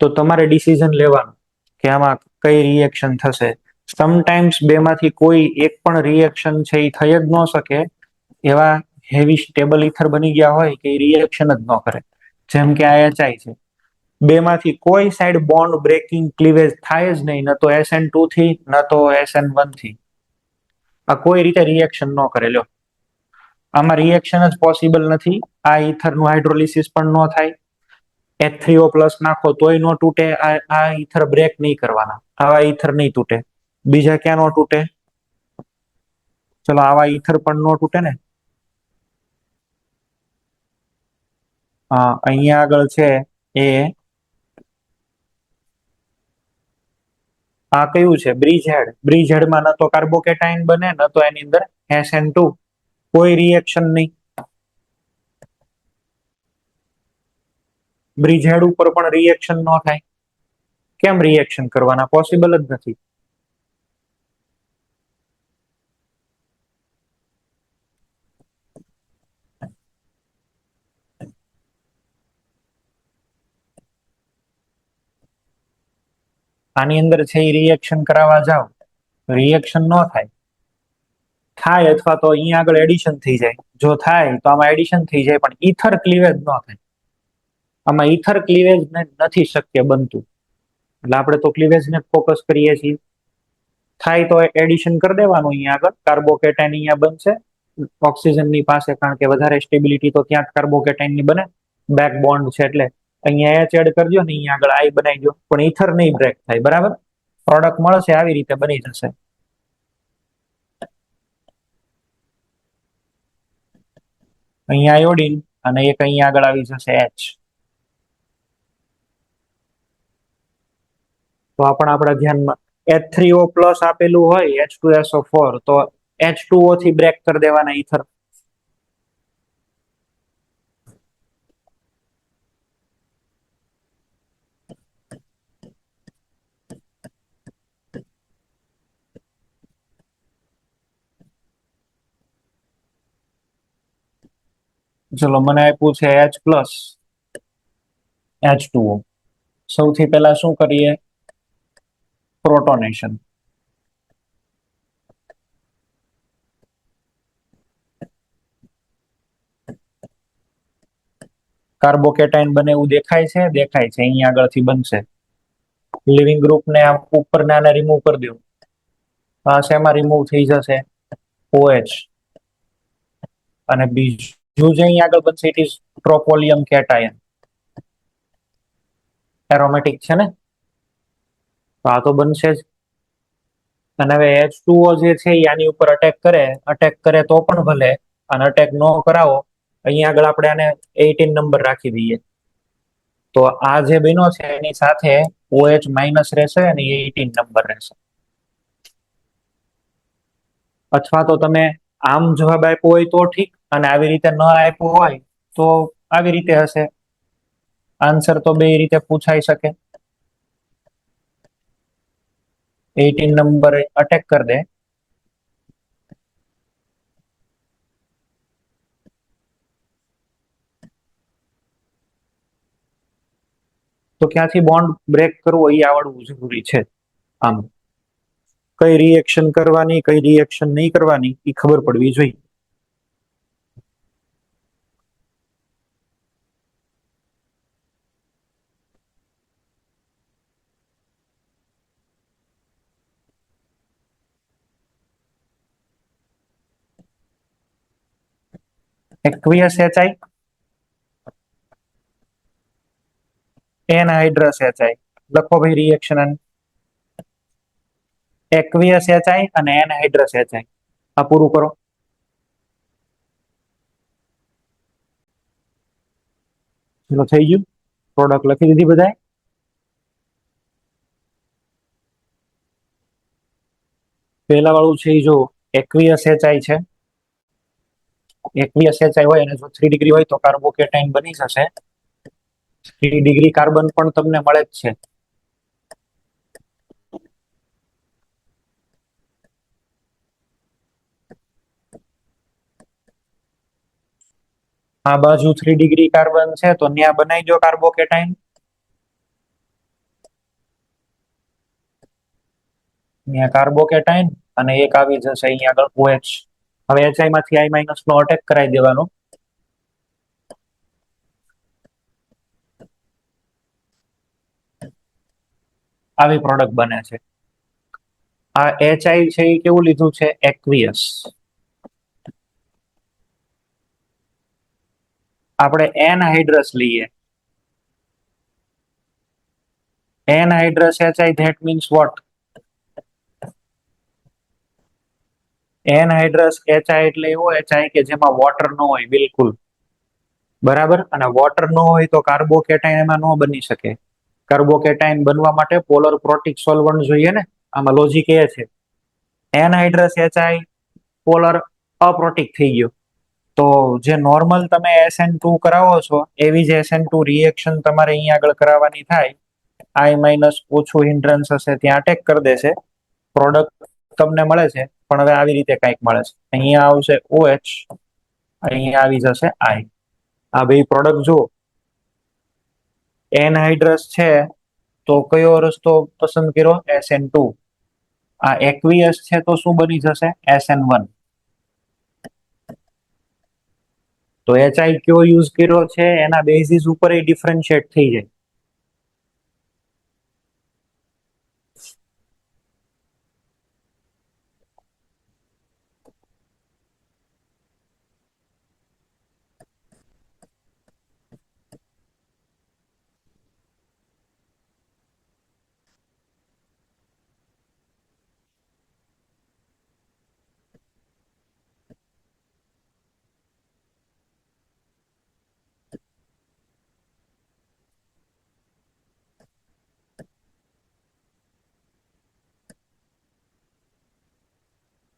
તો તમારે ડિસિઝન લેવાનું કે આમાં કઈ રિએક્શન થશે. સમટાઈમ્સ બેમાંથી કોઈ એક પણ રિએક્શન છે એ થઈ જ ન શકે એવા હેવી સ્ટેબલ ઇથર બની ગયા હોય કે રિએક્શન જ ન કરે. જેમ કે આ HI છે. બેમાંથી કોઈ સાઈડ બોન્ડ બ્રેકિંગ ક્લીવેજ થાય જ નહીં, ન તો SN2 થી ન તો SN1 થી. આ કોઈ રીતે રિએક્શન ન કરે. લ્યો, આમાં રિએક્શન જ પોસિબલ નથી. આ ઇથરનું હાઇડ્રોલિસિસ પણ ન થાય. H3O પ્લસ નાખો તોય ન તૂટે. આ ઇથર બ્રેક નહીં કરવાના. આવા ઇથર નહીં તૂટે. બીજા ક્યાં નો તૂટે? ચલો, આવા ઇથર પણ ન તૂટે ને. હા, અહીંયા આગળ છે એ આ કયું છે? બ્રિજ હેડ. બ્રિજ હેડમાં ન તો કાર્બોકેટાઇન બને ન તો એની અંદર SN2. કોઈ રિએક્શન નહીં. બ્રિજ હેડ ઉપર પણ રિએક્શન ન થાય. કેમ રિએક્શન કરવાના? પોસિબલ જ નથી. આની અંદર છે એ રિએક્શન કરાવવા જાવ, રિએક્શન ન થાય. થાય અથવા તો અહીંયા આગળ એડિશન થઈ જાય. જો થાય તો આમાં એડિશન થઈ જાય, પણ ઇથર ક્લીવેજ ન થાય. આમાં ઇથર ક્લીવેજ નથી શક્ય બનતું. એટલે આપણે તો ક્લીવેજ ને ફોકસ કરીએ છીએ. થાય તો એડિશન કરી દેવાનું. અહીંયા આગળ કાર્બોકેટાઇન અહીંયા બનશે ઓક્સિજનની પાસે, કારણ કે વધારે સ્ટેબિલિટી તો ત્યાં જ કાર્બોકેટાઇનની બને. બેક બોન્ડ છે એટલે અહીંયા H એડ કરજો ને અહીંયા આગળ I બનાવી દો, પણ ઇથર નહીં બ્રેક થાય. બરાબર, પ્રોડક્ટ મળશે આવી રીતે બની જશે. અહીંયા આયોડિન અને એક અહીંયા આગળ આવી જશે H. તો આપણા ધ્યાનમાં H3O પ્લસ આપેલું હોય H2SO4 તો H2O થી બ્રેક કરી દેવાના ઇથર. ચલો, મને આપ્યું છે H પ્લસ H2O. સૌથી પહેલા શું કરીએ? પ્રોટોનેશન. કાર્બોકેટાઇન બને એવું દેખાય છે? દેખાય છે. અહીંયા આગળથી બનશે. લિવિંગ ગ્રુપ ને ઉપર આને રિમૂવ કરી દો. આ શેમાં રિમૂવ થઈ જશે? OH. અને બીજું જે અહીંયા આગળ બનશે ઇટ ઇઝ ટ્રોપોલિયમ કેટાયન. એરોમેટિક છે ને, તો આ તો બનશે જ. અને હવે H2O જે છે એ આની ઉપર અટેક કરે તો પણ ભલે, અને અટેક ન કરાવો અહીંયા આગળ આપણે આને 18 નંબર રાખી દઈએ. તો આ જે બન્યો છે એની સાથે OH માઇનસ રહેશે અને 18 નંબર રહેશે. અથવા તો તમે આમ જવાબ આપ્યો હોય તો ઠીક, અને આવી રીતે ન આપ્યો હોય તો આવી રીતે હશે. આન્સર તો બે રીતે પૂછાઈ શકે. 18 નંબર અટેક કરી દે તો ક્યાંથી બોન્ડ બ્રેક કરવો એ આવડવું જરૂરી છે. આમ કઈ રિએક્શન કરવાની, કઈ રિએક્શન નહીં કરવાની એ ખબર પડવી જોઈએ. Aqueous HI, એનહાઇડ્રસ HI. લખો ભાઈ રિએક્શન. એક્વિયસ HI અને એનહાઇડ્રસ HI. આ પૂરું કરો. ચલો, થઈ ગયું. પ્રોડક્ટ લખી દીધી બધાય. પહેલા વાળું છે જો એક્વિયસ HI છે. એક્વિયસ HI હોય અને જો 3 ડિગ્રી હોય તો કાર્બોકેટાઇન બની જશે 3 ડિગ્રી કાર્બન પણ તમને મળે જ છે. આ બાજુ 3 ડિગ્રી કાર્બન છે તો ત્યાં બનાવી દો કાર્બોકેટાઇન. અહીંયા કાર્બોકેટાઇન અને એક આવી જશે અહીંયા આગળ OH. હવે HI માંથી I માઇનસ નો અટેક કરાવી દેવાનો. આવી પ્રોડક્ટ બને છે. આ HI છે એ કેવું લીધું છે? એક્વિયસ. આપણે એનહાઇડ્રસ લઈએ. Anhydrous HI, that means what? Anhydrous HI એટલે એવો HI કે જેમાં વોટર ન હોય બિલકુલ. બરાબર. અને વોટર ન હોય તો કાર્બોકેટાઇન એમાં ન બની શકે. કાર્બોકેટાઇન બનવા માટે પોલર પ્રોટિક સોલ્વન્ટ જોઈએ ને. આમાં લોજિક એ છે. એનહાઇડ્રસ HI પોલર અપ્રોટિક થઈ ગયો. તો જે નોર્મલ તમે SN2 કરાવો છો એવી જ SN2 રિએક્શન તમારે અહીંયા આગળ કરાવવાની થાય. I માઇનસ ઓછું હિન્ડ્રન્સ હશે ત્યાં અટેક કરી દેશે. પ્રોડક્ટ તમને મળે છે પણ હવે આવી રીતે કંઈક મળે છે. અહીંયા આવશે OH, અહીંયા આવી જશે I. આ બે પ્રોડક્ટ જો એનહાઇડ્રસ છે તો કયો રસ્તો પસંદ કર્યો? SN2. આ એક્વિયસ છે તો શું બની જશે? SN1. તો HI કયો યુઝ કર્યો છે એના બેઝિસ ઉપર એ ડિફરન્શિએટ થઈ જાય.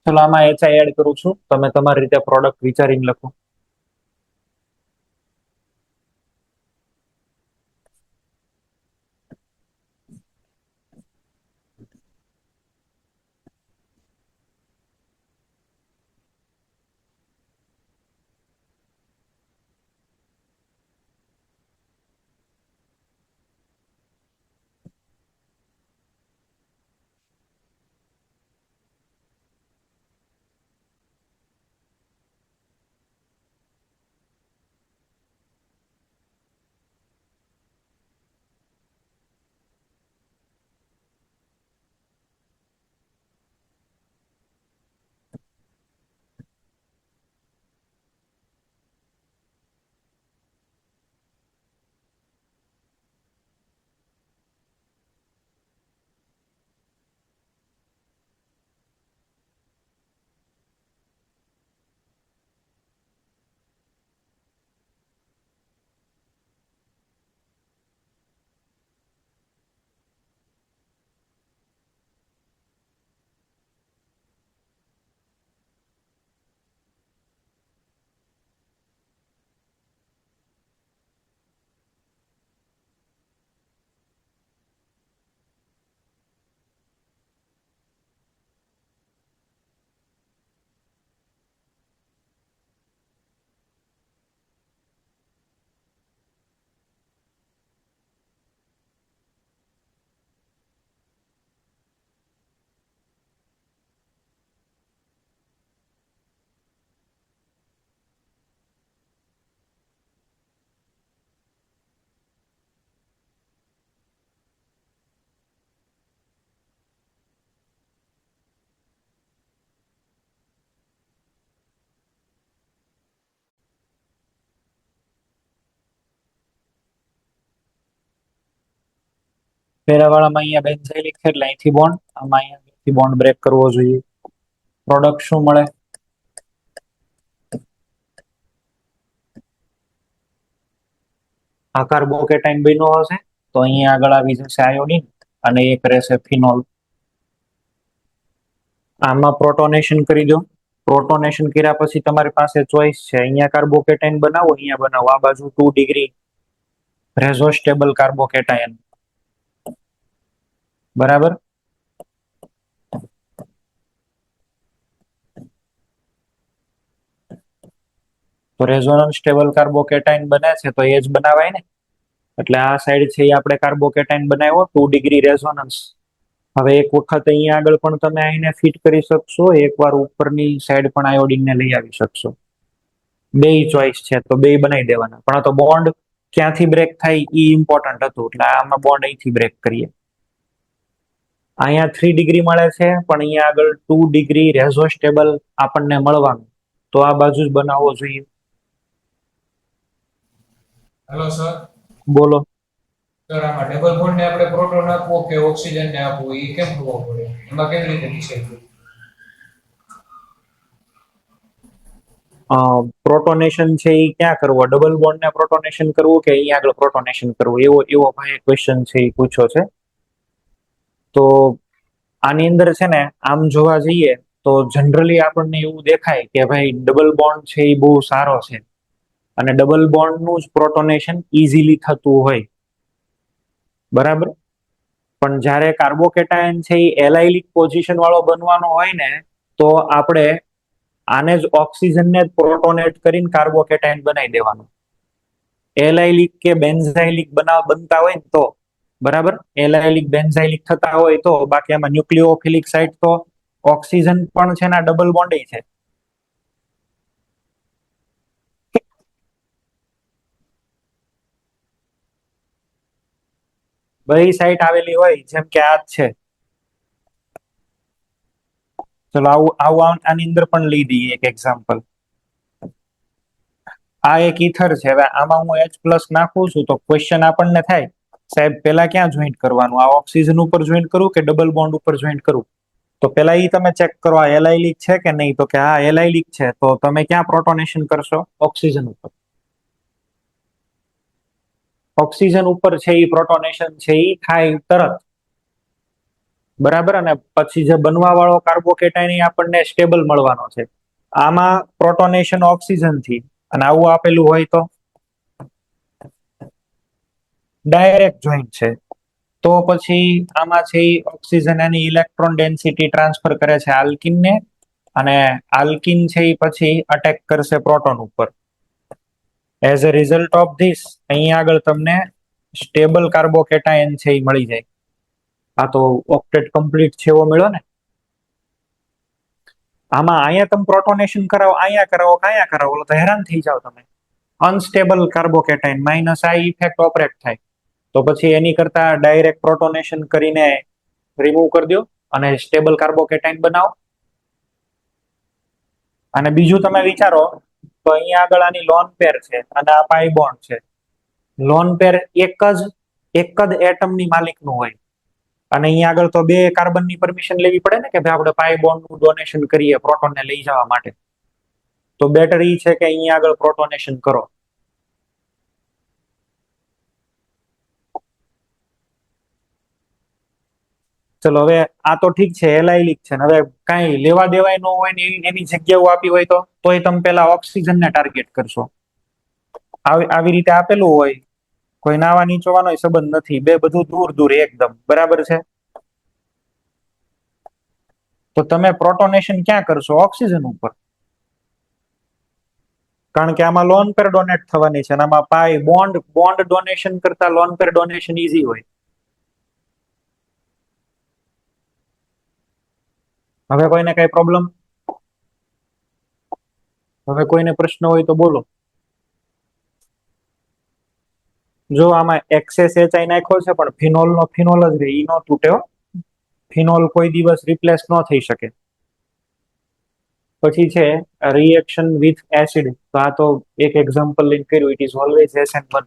ચલો આમાં HI એડ કરું છું. તમે તમારી રીતે પ્રોડક્ટ વિચારીને લખો. પેલાવાળામાં અહીંયા બેન્ઝાઇલિક છે એટલે અહીંથી બોન્ડ, આમાં અહીંયાથી બોન્ડ બ્રેક કરવો જોઈએ. પ્રોડક્ટ શું મળે? આ કાર્બોકેટાઇન બન્યો હશે તો અહીંયા આગળ આવી જશે આયોડિન અને એક રહેશે ફિનોલ. આમાં પ્રોટોનેશન કરી દો. પ્રોટોનેશન કર્યા પછી તમારી પાસે ચોઈસ છે. અહીંયા કાર્બોકેટાઇન બનાવો, અહીંયા બનાવો. આ બાજુ 2 ડિગ્રી રેઝો સ્ટેબલ કાર્બોકેટાયન, બરાબર. તો રેઝોનન્સ સ્ટેબલ કાર્બોકેટાયન બને છે તો એ જ બનાવાય ને. એટલે આ સાઈડ છે એ આપણે કાર્બોકેટાયન બનાવ્યો 2 ડિગ્રી રેઝોનન્સ. હવે એક વખત અહીંયા આગળ પણ તમે આને ફિટ કરી શકશો, એકવાર ઉપરની સાઈડ પણ આયોડિનને લઈ આવી શકશો. બે ચોઈસ છે તો બે બનાવી દેવાના. પણ આ તો બોન્ડ ક્યાંથી બ્રેક થાય એ ઇમ્પોર્ટન્ટ હતું, એટલે આમાં બોન્ડ અહીંથી બ્રેક કરીએ. અહીંયા 3 ડિગ્રી મળે છે, પણ અહીંયા આગળ 2 ડિગ્રી રેઝો સ્ટેબલ આપણને મળવાનું, તો આ બાજુ જ બનાવવો જોઈએ. Hello sir. બોલો. સર આમાં ડબલ બોન્ડ ને આપણે પ્રોટોન આપવો કે ઓક્સિજન ને આપવો એ કેમ ખબર પડે? એમાં કેવી રીતે ડિસાઈડ કરવું? પ્રોટોનેશન છે એ ક્યાં કરવું? ડબલ બોન્ડ ને પ્રોટોનેશન કરવું કે અહીંયા આગળ પ્રોટોનેશન કરવું? એવો ભાઈ ક્વેશ્ચન છે એ પૂછ્યો છે. તો આની અંદર છે ને આમ જોવા જઈએ તો જનરલી આપણને એવું દેખાય કે ભાઈ ડબલ બોન્ડ છે એ બહુ સારો છે અને ડબલ બોન્ડ નું જ પ્રોટોનેશન ઇઝીલી થતું હોય, બરાબર. પણ જ્યારે કાર્બોકેટાયન છે એ એલાઇલિક પોઝિશન વાળો બનવાનો હોય ને, તો આપણે આને જ ઓક્સિજનને જ પ્રોટોનેટ કરીને કાર્બોકેટાયન બનાવી દેવાનું. એલાઇલિક કે બેન્ઝાઇલિક બનતા હોય ને તો, બરાબર. એલાઇલિક બેન્ઝાઇલિક થતા હોય તો, બાકી આમાં ન્યુક્લિયોફિલિક સાઇટ તો ઓક્સિજન પણ છે ને ડબલ બોન્ડ છે. બધી સાઇટ આવેલી હોય, જેમ કે આ જ છે. ચલો આવું આની અંદર પણ લઈ દઈએ એક એક્ઝામ્પલ. આ એક ઈથર છે. હવે આમાં હું H+ નાખું છું તો ક્વેશ્ચન આપણને થાય, સાહેબ પેલા ક્યાં જોઈન્ટ કરવાનું? આ ઓક્સિજન ઉપર જોઈન્ટ કરું કે ડબલ બોન્ડ ઉપર જોઈન્ટ કરું? તો પેલા એ તમે ચેક કરો આ એલાઇલિક છે કે નહીં. તો કે હા એલાઇલિક છે, તો તમે ક્યાં પ્રોટોનેશન કરશો? ઓક્સિજન ઉપર. ઓક્સિજન ઉપર છે એ પ્રોટોનેશન છે એ થાય તરત, બરાબર. અને પછી જે બનવા વાળો કાર્બોકેટાયન આપણને સ્ટેબલ મળવાનો છે. આમાં પ્રોટોનેશન ઓક્સિજન થી, અને આવું આપેલું હોય તો ડાયરેક્ટ જોઈન્ટ છે. તો પછી આમાં છે ઓક્સિજન એની ઇલેક્ટ્રોન ડેન્સિટી ટ્રાન્સફર કરે છે આલ્કિન ને, અને આલ્કિન છે એ પછી અટેક કરશે પ્રોટોન ઉપર. As a result of this અહીંયા આગળ તમને સ્ટેબલ કાર્બોકેટાયન છે એ મળી જાય. આ તો ઓક્ટેટ કમ્પ્લીટ છે એવો મળ્યો ને. આમાં અહીંયા તમે પ્રોટોનેશન કરાવો, અહીંયા કરાવો, કયા કરાવો, તો હેરાન થઈ જાવ તમે. અનસ્ટેબલ કાર્બોકેટાયન માઇનસ આ ઇફેક્ટ ઓપરેટ થાય. તો પછી એની કરતા ડાયરેક્ટ પ્રોટોનેશન કરીને રિમૂવ કરી દો અને સ્ટેબલ કાર્બોકેટાયન બનાવો. અને બીજું તમે વિચારો તો અહીંયા આગળ આની લોન પેર છે અને આ પાઈ બોન્ડ છે. લોન પેર એક જ એટમની માલિકનું હોય, અને અહીંયા આગળ તો બે કાર્બનની પરમિશન લેવી પડે ને કે ભાઈ આપણે પાઈ બોન્ડનું ડોનેશન કરીએ પ્રોટોનને લઈ જવા માટે. તો બેટર ઈ છે કે અહીંયા આગળ પ્રોટોનેશન કરો. ચલો હવે આ તો ઠીક છે, એલાઇલિક છે. હવે કાંઈ લેવા દેવાય ન હોય ને એવી જગ્યાઓ આપી હોય તોય તમે પેલા ઓક્સિજનને ટાર્ગેટ કરશો. આવી રીતે આપેલું હોય, કોઈ નાવા નીચોવાનો સંબંધ નથી, બે બધું દૂર દૂર એકદમ, બરાબર છે. તો તમે પ્રોટોનેશન ક્યાં કરશો? ઓક્સિજન ઉપર. કારણ કે આમાં લોન પેર ડોનેટ થવાની છે અને આમાં પાઈ બોન્ડ ડોનેશન કરતા લોન પેર ડોનેશન ઈઝી હોય. હવે કોઈને કઈ પ્રોબ્લેમ? હવે કોઈને પ્રશ્ન હોય તો બોલો. જો આમાં એક્સેસ HI નાખ્યો છે, પણ ફિનોલ જ રહે, ઈ નો તૂટે. ફિનોલ કોઈ દિવસ રિપ્લેસ ન થઈ શકે. પછી છે રિએક્શન વિથ એસિડ. તો આ તો એક એક્ઝામ્પલ લઈને કર્યું, ઇટ ઇઝ ઓલવેઝ SN1.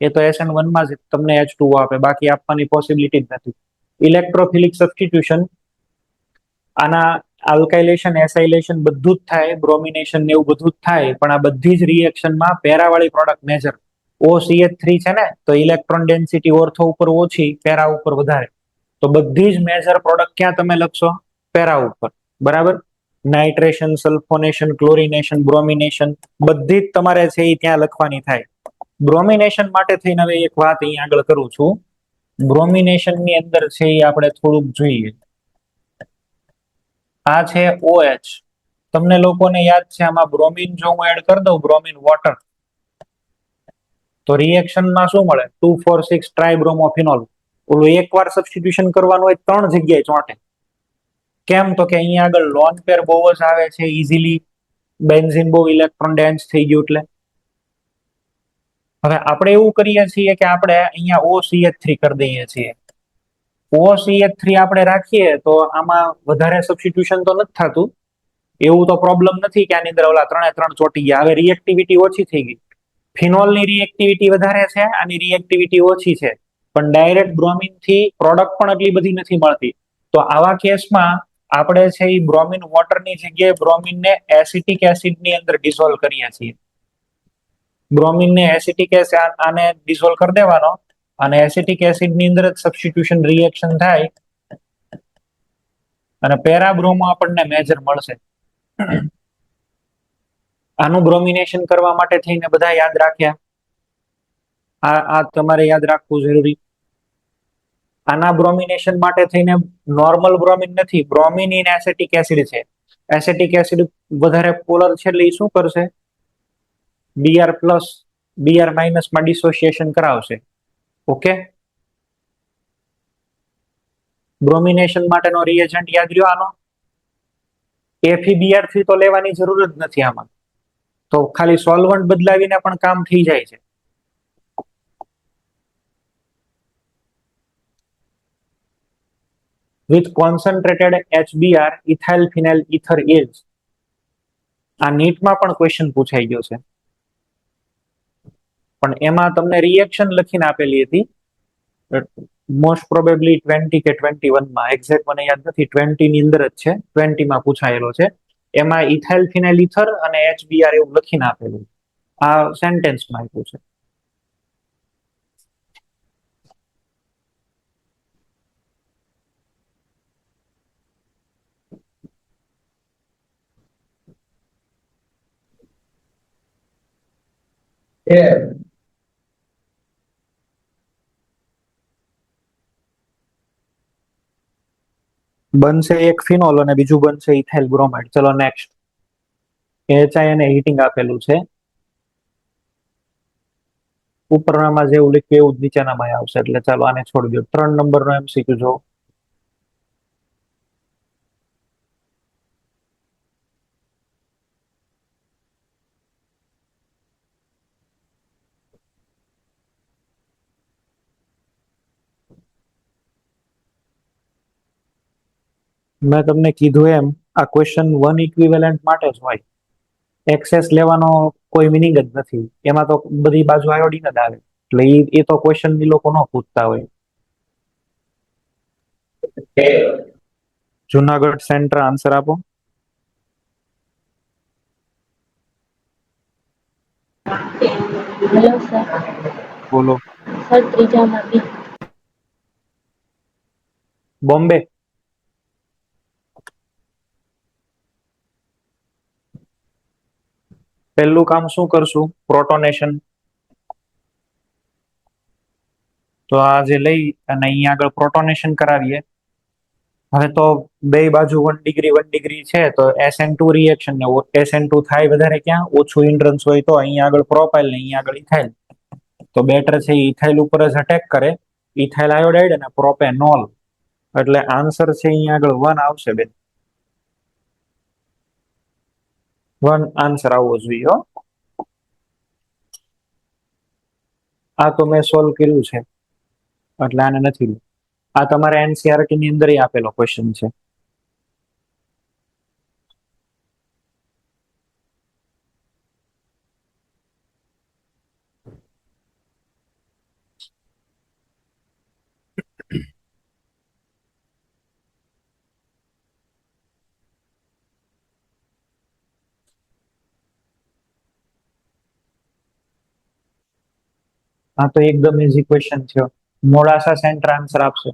એ તો SN1 માં જ તમને H2O આપે, બાકી આપવાની પોસિબિલિટી જ નથી. ઇલેક્ટ્રોફિલિક સબસ્ટિટ્યુશન, આના આલ્કાઇલેશન એસાઇલેશન બધું જ થાય, બ્રોમિનેશન એવું બધું જ થાય, પણ આ બધી જ રિએક્શનમાં પેરાવાળી પ્રોડક્ટ મેજર. OCH3 છે ને, તો ઇલેક્ટ્રોન ડેન્સિટી ઓર્થો ઉપર ઓછી, પેરા ઉપર વધારે. તો બધી જ મેજર પ્રોડક્ટ ક્યાં તમે લખશો? પેરા ઉપર, બરાબર. નાઇટ્રેશન, સલ્ફોનેશન, ક્લોરિનેશન, બ્રોમિનેશન બધી જ તમારે છે એ ત્યાં લખવાની થાય. બ્રોમિનેશન માટે થઈને હવે એક વાત અહીં આગળ કરું છું. બ્રોમિનેશન ની અંદર છે એ આપણે થોડુંક જોઈએ. આ છે OH. તમને લોકોને યાદ છે આમાં બ્રોમિન જો હું એડ કરી દઉં, બ્રોમિન વોટર, તો રિએક્શનમાં શું મળે? 2,4,6 ટ્રાઇબ્રોમોફિનોલ. ઓલું એકવાર સબસ્ટિટ્યુશન કરવાનું હોય 3 જગ્યાએ ચોંટે. કેમ? તો કે અહીંયા આગળ લોન પેર બહુ જ આવે છે ઇઝીલી, બેન્ઝીન બહુ ઇલેક્ટ્રોન ડેન્સ થઈ ગયું એટલે. હવે આપણે એવું કરીએ છીએ કે આપણે અહીંયા OCH3 કરી દઈએ છીએ. OCH3 આપણે રાખીએ તો આમાં વધારે સબસ્ટિટ્યુશન તો નથી થતું, એવું તો પ્રોબ્લેમ નથી કે આની અંદર ઓલા 3 ચોંટી ગયા. હવે રિએક્ટિવિટી ઓછી થઈ ગઈ. ફિનોલની રિએક્ટિવિટી વધારે છે, આની રિએક્ટિવિટી ઓછી છે, પણ ડાયરેક્ટ બ્રોમિન થી પ્રોડક્ટ પણ એટલી બધી નથી મળતી. તો આવા કેસમાં આપણે છે એ બ્રોમિન વોટરની જગ્યાએ બ્રોમિનને એસિટિક એસિડની અંદર ડિઝોલ્વ કરીએ છીએ. બ્રોમિનને એસિટિક એસિડ આને ડિઝોલ્વ કરી દેવાનો અને એસિટિક એસિડની અંદર જ સબસ્ટિટ્યુશન રિએક્શન થાય અને પેરાબ્રોમો આપણને મેજર મળશે. આનું બ્રોમિનેશન કરવા માટે થઈને બધા યાદ રાખ્યા. આ તમારે યાદ રાખવું જરૂરી. આના બ્રોમિનેશન માટે થઈને નોર્મલ બ્રોમિન નથી, બ્રોમિન ઇન એસિટિક એસિડ છે. એસિટિક એસિડ વધારે પોલર છે એટલે એ શું કરશે? Br પ્લસ Br માઇનસ માં ડિસોસિએશન કરાવશે. ઓકે, બ્રોમિનેશન માટેનો રિએજન્ટ યાદ રહ્યો આનો. FeBr3 તો લેવાની જરૂર જ નથી આમાં, તો ખાલી સોલ્વન્ટ બદલાવીને પણ કામ થઈ જાય છે. With concentrated HBr ethyl phenyl ether is. આ નીટમાં પણ ક્વેશ્ચન પૂછાઈ ગયો છે, પણ એમાં તમને રિએક્શન લખીને આપેલી હતી, મોસ્ટ પ્રોબેબલી 20 કે 21 માં, એક્ઝેક્ટ મને યાદ નથી, 20 ની અંદર જ છે, 20 માં પૂછાયેલો છે. એમાં ઇથાઇલ ફિનાઇલ ઇથર અને HBr એવું લખીને આપેલું, આ સેન્ટેન્સમાં આપ્યું છે. બનશે એક ફિનોલ અને બીજું બનશે ઇથાઇલ બ્રોમાઇડ. ચલો નેક્સ્ટ. HI અને હીટિંગ આપેલું છે. ઉપરનામાં જેવું લખ્યું એવું જ નીચેનામાં આવશે, એટલે ચાલો આને છોડી દો. 3 નંબરનો MCQ જો. મેં તમને કીધું એમ આ ક્વેશ્ચન 1 ઇક્વિવેલન્ટ માટે જ હોય. એક્સેસ લેવાનો કોઈ મિનિંગ જ નથી, એમાં તો બધી બાજુ આયોડીન જ આવે, એટલે એ તો ક્વેશ્ચન એ લોકો ન પૂછતા હોય. જુનાગઢ સેન્ટર આન્સર આપો. Hello sir. બોલો. સર ત્રીજામાં બી. બોમ્બે. પહેલું કામ શું કરશું? પ્રોટોનેશન. તો આ જે લઈ અને અહીંયા આગળ પ્રોટોનેશન કરાવીએ. હવે તો બે બાજુ 1 ડિગ્રી છે, તો SN2 રિએક્શન ને SN2 થાય વધારે ક્યાં? ઓછું હિન્ડ્રન્સ હોય તો અહીંયા આગળ પ્રોપાઇલ ને અહીંયા આગળ ઇથાઇલ. તો બેટર છે ઇથાઇલ ઉપર જ અટેક કરે, ઇથાઇલ આયોડાઇડ અને પ્રોપેનોલ. એટલે આન્સર છે અહીંયા આગળ 1 આવશે બેન. 1 આન્સર આવવો જોઈએ. આ તો મેં સોલ્વ કર્યું છે, એટલે આને નથી. આ તમારે NCERT ની અંદર આપેલો ક્વેશ્ચન છે. આ તો એકદમ ઇઝી ક્વેશ્ચન છે. મોડાસા સેન્ટર આન્સર આપશે.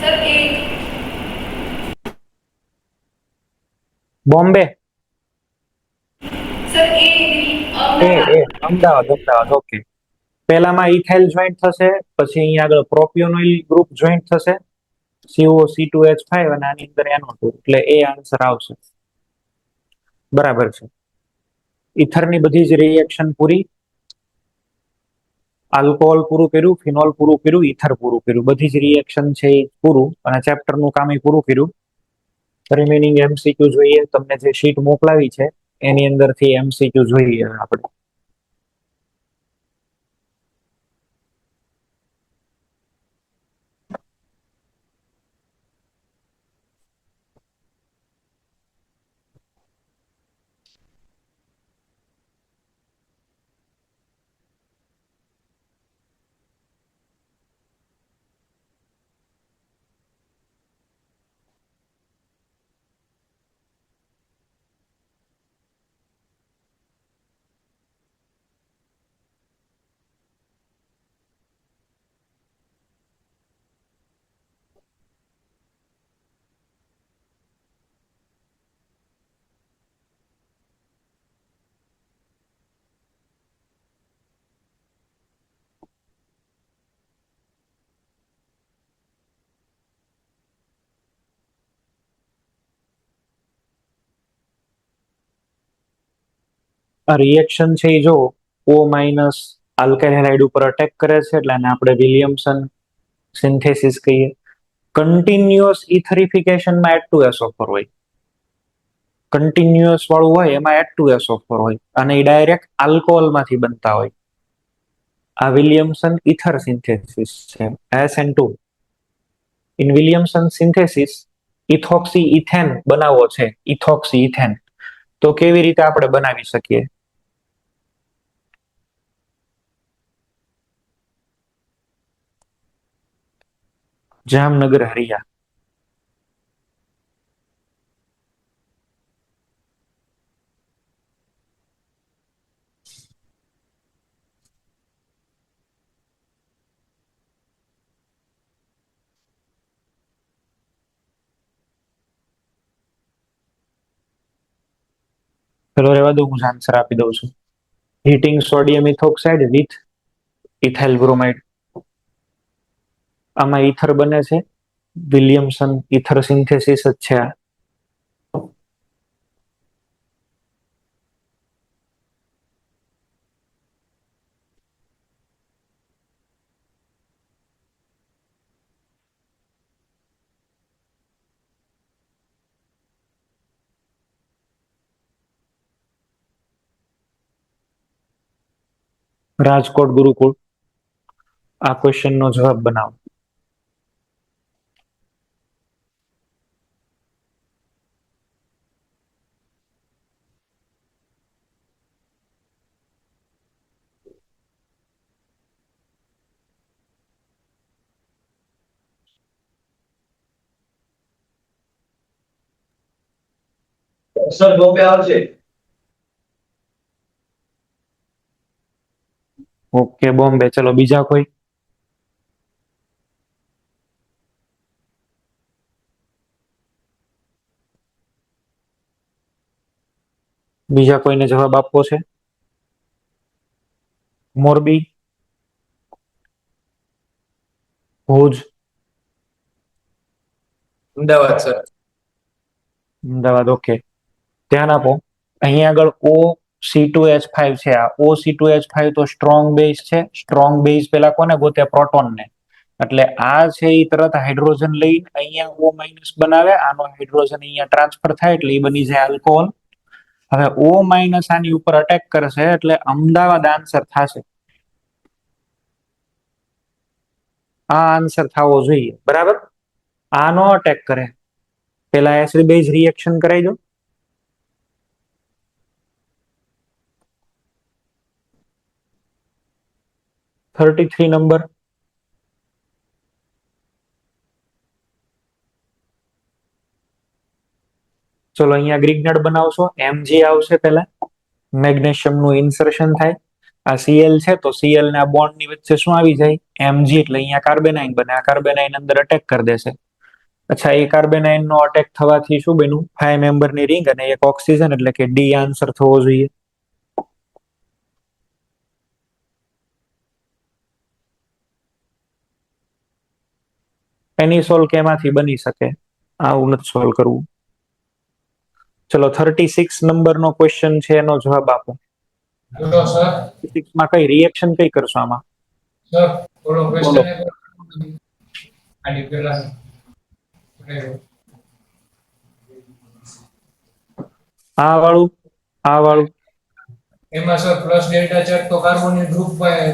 સર એ બોમ્બે સર એ એ અમદાવાદ અમદાવાદ ઓકે. પહેલામાં ઇથાઇલ જોઈન્ટ થશે, પછી અહીંયા આગળ પ્રોપિયોનોઇલ ગ્રુપ જોઈન્ટ થશે, COC2H5 અને આની અંદર NO2, એટલે એ આન્સર આવશે. બરાબર છે. ઇથરની બધી જ રિએક્શન પૂરી, આલ્કોહોલ પૂરું કર્યું, ફિનોલ પૂરું કર્યું, ઇથર પૂરું કર્યું, બધી જ રિએક્શન છે એ પૂરું, અને ચેપ્ટરનું કામ એ પૂરું કર્યું. રિમેનિંગ MCQ જોઈએ, તમને જે શીટ મોકલાવી છે એની અંદરથી MCQ જોઈએ આપણે. આ રિએક્શન છે એ જો O માઇનસ આલ્કાઇલ હેલાઇડ ઉપર અટેક કરે છે, એટલે આને આપણે વિલિયમસન સિન્થેસિસ કહીએ. કન્ટિન્યુઅસ ઇથરિફિકેશનમાં H2SO4 હોય, કન્ટિન્યુઅસ વાળું હોય એમાં H2SO4 હોય, અને એ ડાયરેક્ટ આલ્કોહોલમાંથી બનતા હોય. આ વિલિયમસન ઇથર સિન્થેસિસ છે, SN2. In Williamson synthesis ethoxy ethane બનાવવો છે, ઇથોક્સી ઇથેન, તો કેવી રીતે આપણે બનાવી શકીએ? જામનગર હરિયા. ચલો રહેવા દો, હું આન્સર આપી દઉં છું. Heating sodium ઇથોક્સાઇડ with ethyl bromide. આમાં ઇથર બને છે, વિલિયમસન ઇથર સિન્થેસિસ જ છે આ. રાજકોટ ગુરુકુળ. આ ક્વેશ્ચન નો જવાબ બનાવો. સર બોમ્બે આવશે. ઓકે બોમ્બે. ચલો બીજા કોઈ? બીજા કોઈને જવાબ આપવો છે? મોરબી, ભુજ, અમદાવાદ સર. અમદાવાદ. ઓકે, ધ્યાન આપો. અહીંયા આગળ OC2H5 છે. આ OC2H5 તો સ્ટ્રોંગ બેઝ છે. સ્ટ્રોંગ બેઝ પેલા કોને ગોતે? પ્રોટોનને. એટલે આ છે એ તરત હાઇડ્રોજન લઈને અહીંયા O માઇનસ બનાવે, આનો હાઇડ્રોજન અહીંયા ટ્રાન્સફર થાય એટલે એ બની જાય આલ્કોહોલ. હવે O માઇનસ આની ઉપર અટેક કરશે એટલે અમદાવાદ આન્સર થશે. આ આન્સર થવો જોઈએ, બરાબર? આનો અટેક કરે, પેલા એસિડ બેઝ રિએક્શન કરાવી દો. $33 નંબર. ચલો અહીંયા ગ્રીગ્નેડ બનાવશો. Mg આવશે પહેલા, મેગ્નેશિયમ નું ઇન્સર્શન થાય. આ Cl છે તો Cl ને આ બોન્ડ ની વચ્ચે શું આવી જાય? Mg, એટલે અહીંયા કાર્બેનાઇન બને. આ કાર્બેનાઇન અંદર અટેક કરી દેશે. અચ્છા, એ કાર્બેનાઇન નો અટેક થવાથી શું બન્યું? 5 મેમ્બરની રિંગ અને એક ઓક્સિજન, એટલે કે ડી આન્સર થવો જોઈએ. એની સોલ્વ કેમાંથી બની શકે? આવું નથી સોલ્વ કરવું. ચલો 36 નંબરનો ક્વેશ્ચન છે, એનો જવાબ આપો. બોલો સર. 36 માં કઈ રિએક્શન કઈ કરશો આમાં? સર થોડો બોલો. ક્વેશ્ચન આની પહેલા આ વાળું, આ વાળું. એમાં સર પ્લસ ડેલ્ટા ચાર્જ તો કાર્બોનિલ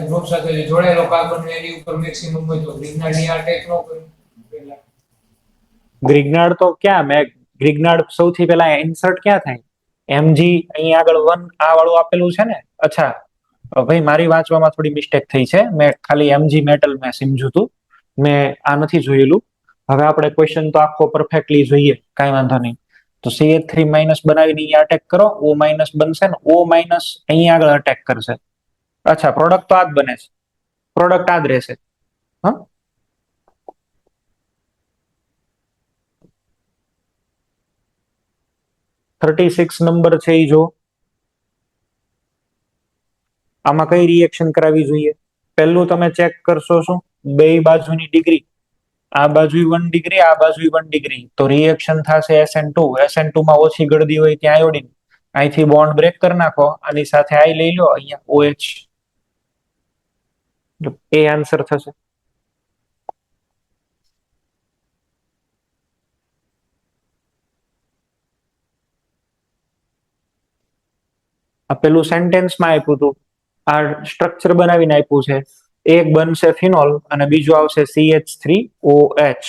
ગ્રુપ સાથે જોડાયેલો કાર્બન એની ઉપર મેક્સિમમ હોય તો ગ્રીનની આ ટેક નો કરે પહેલા. ગ્રિગ્નાર્ડ તો ક્યાં? મેં ગ્રિગ્નાર્ડ સૌથી પહેલા ઇન્સર્ટ ક્યાં થાય? mg અહીં આગળ 1 આ વાળું આપેલું છે ને. અચ્છા ભાઈ, મારી વાંચવામાં થોડી મિસ્ટેક થઈ છે. મેં ખાલી mg મેટલ મેં સમજ્યું હતું, મેં આ નથી જોયેલું. હવે આપણે ક્વેશ્ચન તો આખો પરફેક્ટલી જોઈએ, કાંઈ વાંધો નહીં. તો CH3- બનાવીને અહીંયા અટેક કરો, O- બનશે ને, O- અહીં આગળ અટેક કરશે. અચ્છા, પ્રોડક્ટ તો આ જ બને છે, પ્રોડક્ટ આ જ રહેશે. હા, 36 નંબર છે એ જો. આમાં કઈ રિએક્શન કરાવવી જોઈએ? પહેલું તમે ચેક કરશો શું? બે બાજુની ડિગ્રી. આ બાજુ 1 ડિગ્રી, આ બાજુ 1 ડિગ્રી, તો રિએક્શન થશે SN2. SN2 માં ઓછી ગળદી હોય ત્યાં આયોડિન. અહીંથી બોન્ડ બ્રેક કરી નાખો, આની સાથે આઈ લઈ લો, અહીંયા OH. એ આન્સર થશે. આ પેલું સેન્ટેન્સમાં આપ્યું હતું, આ સ્ટ્રક્ચર બનાવીને આપ્યું છે. એક બનશે ફિનોલ અને બીજું આવશે CH3OH,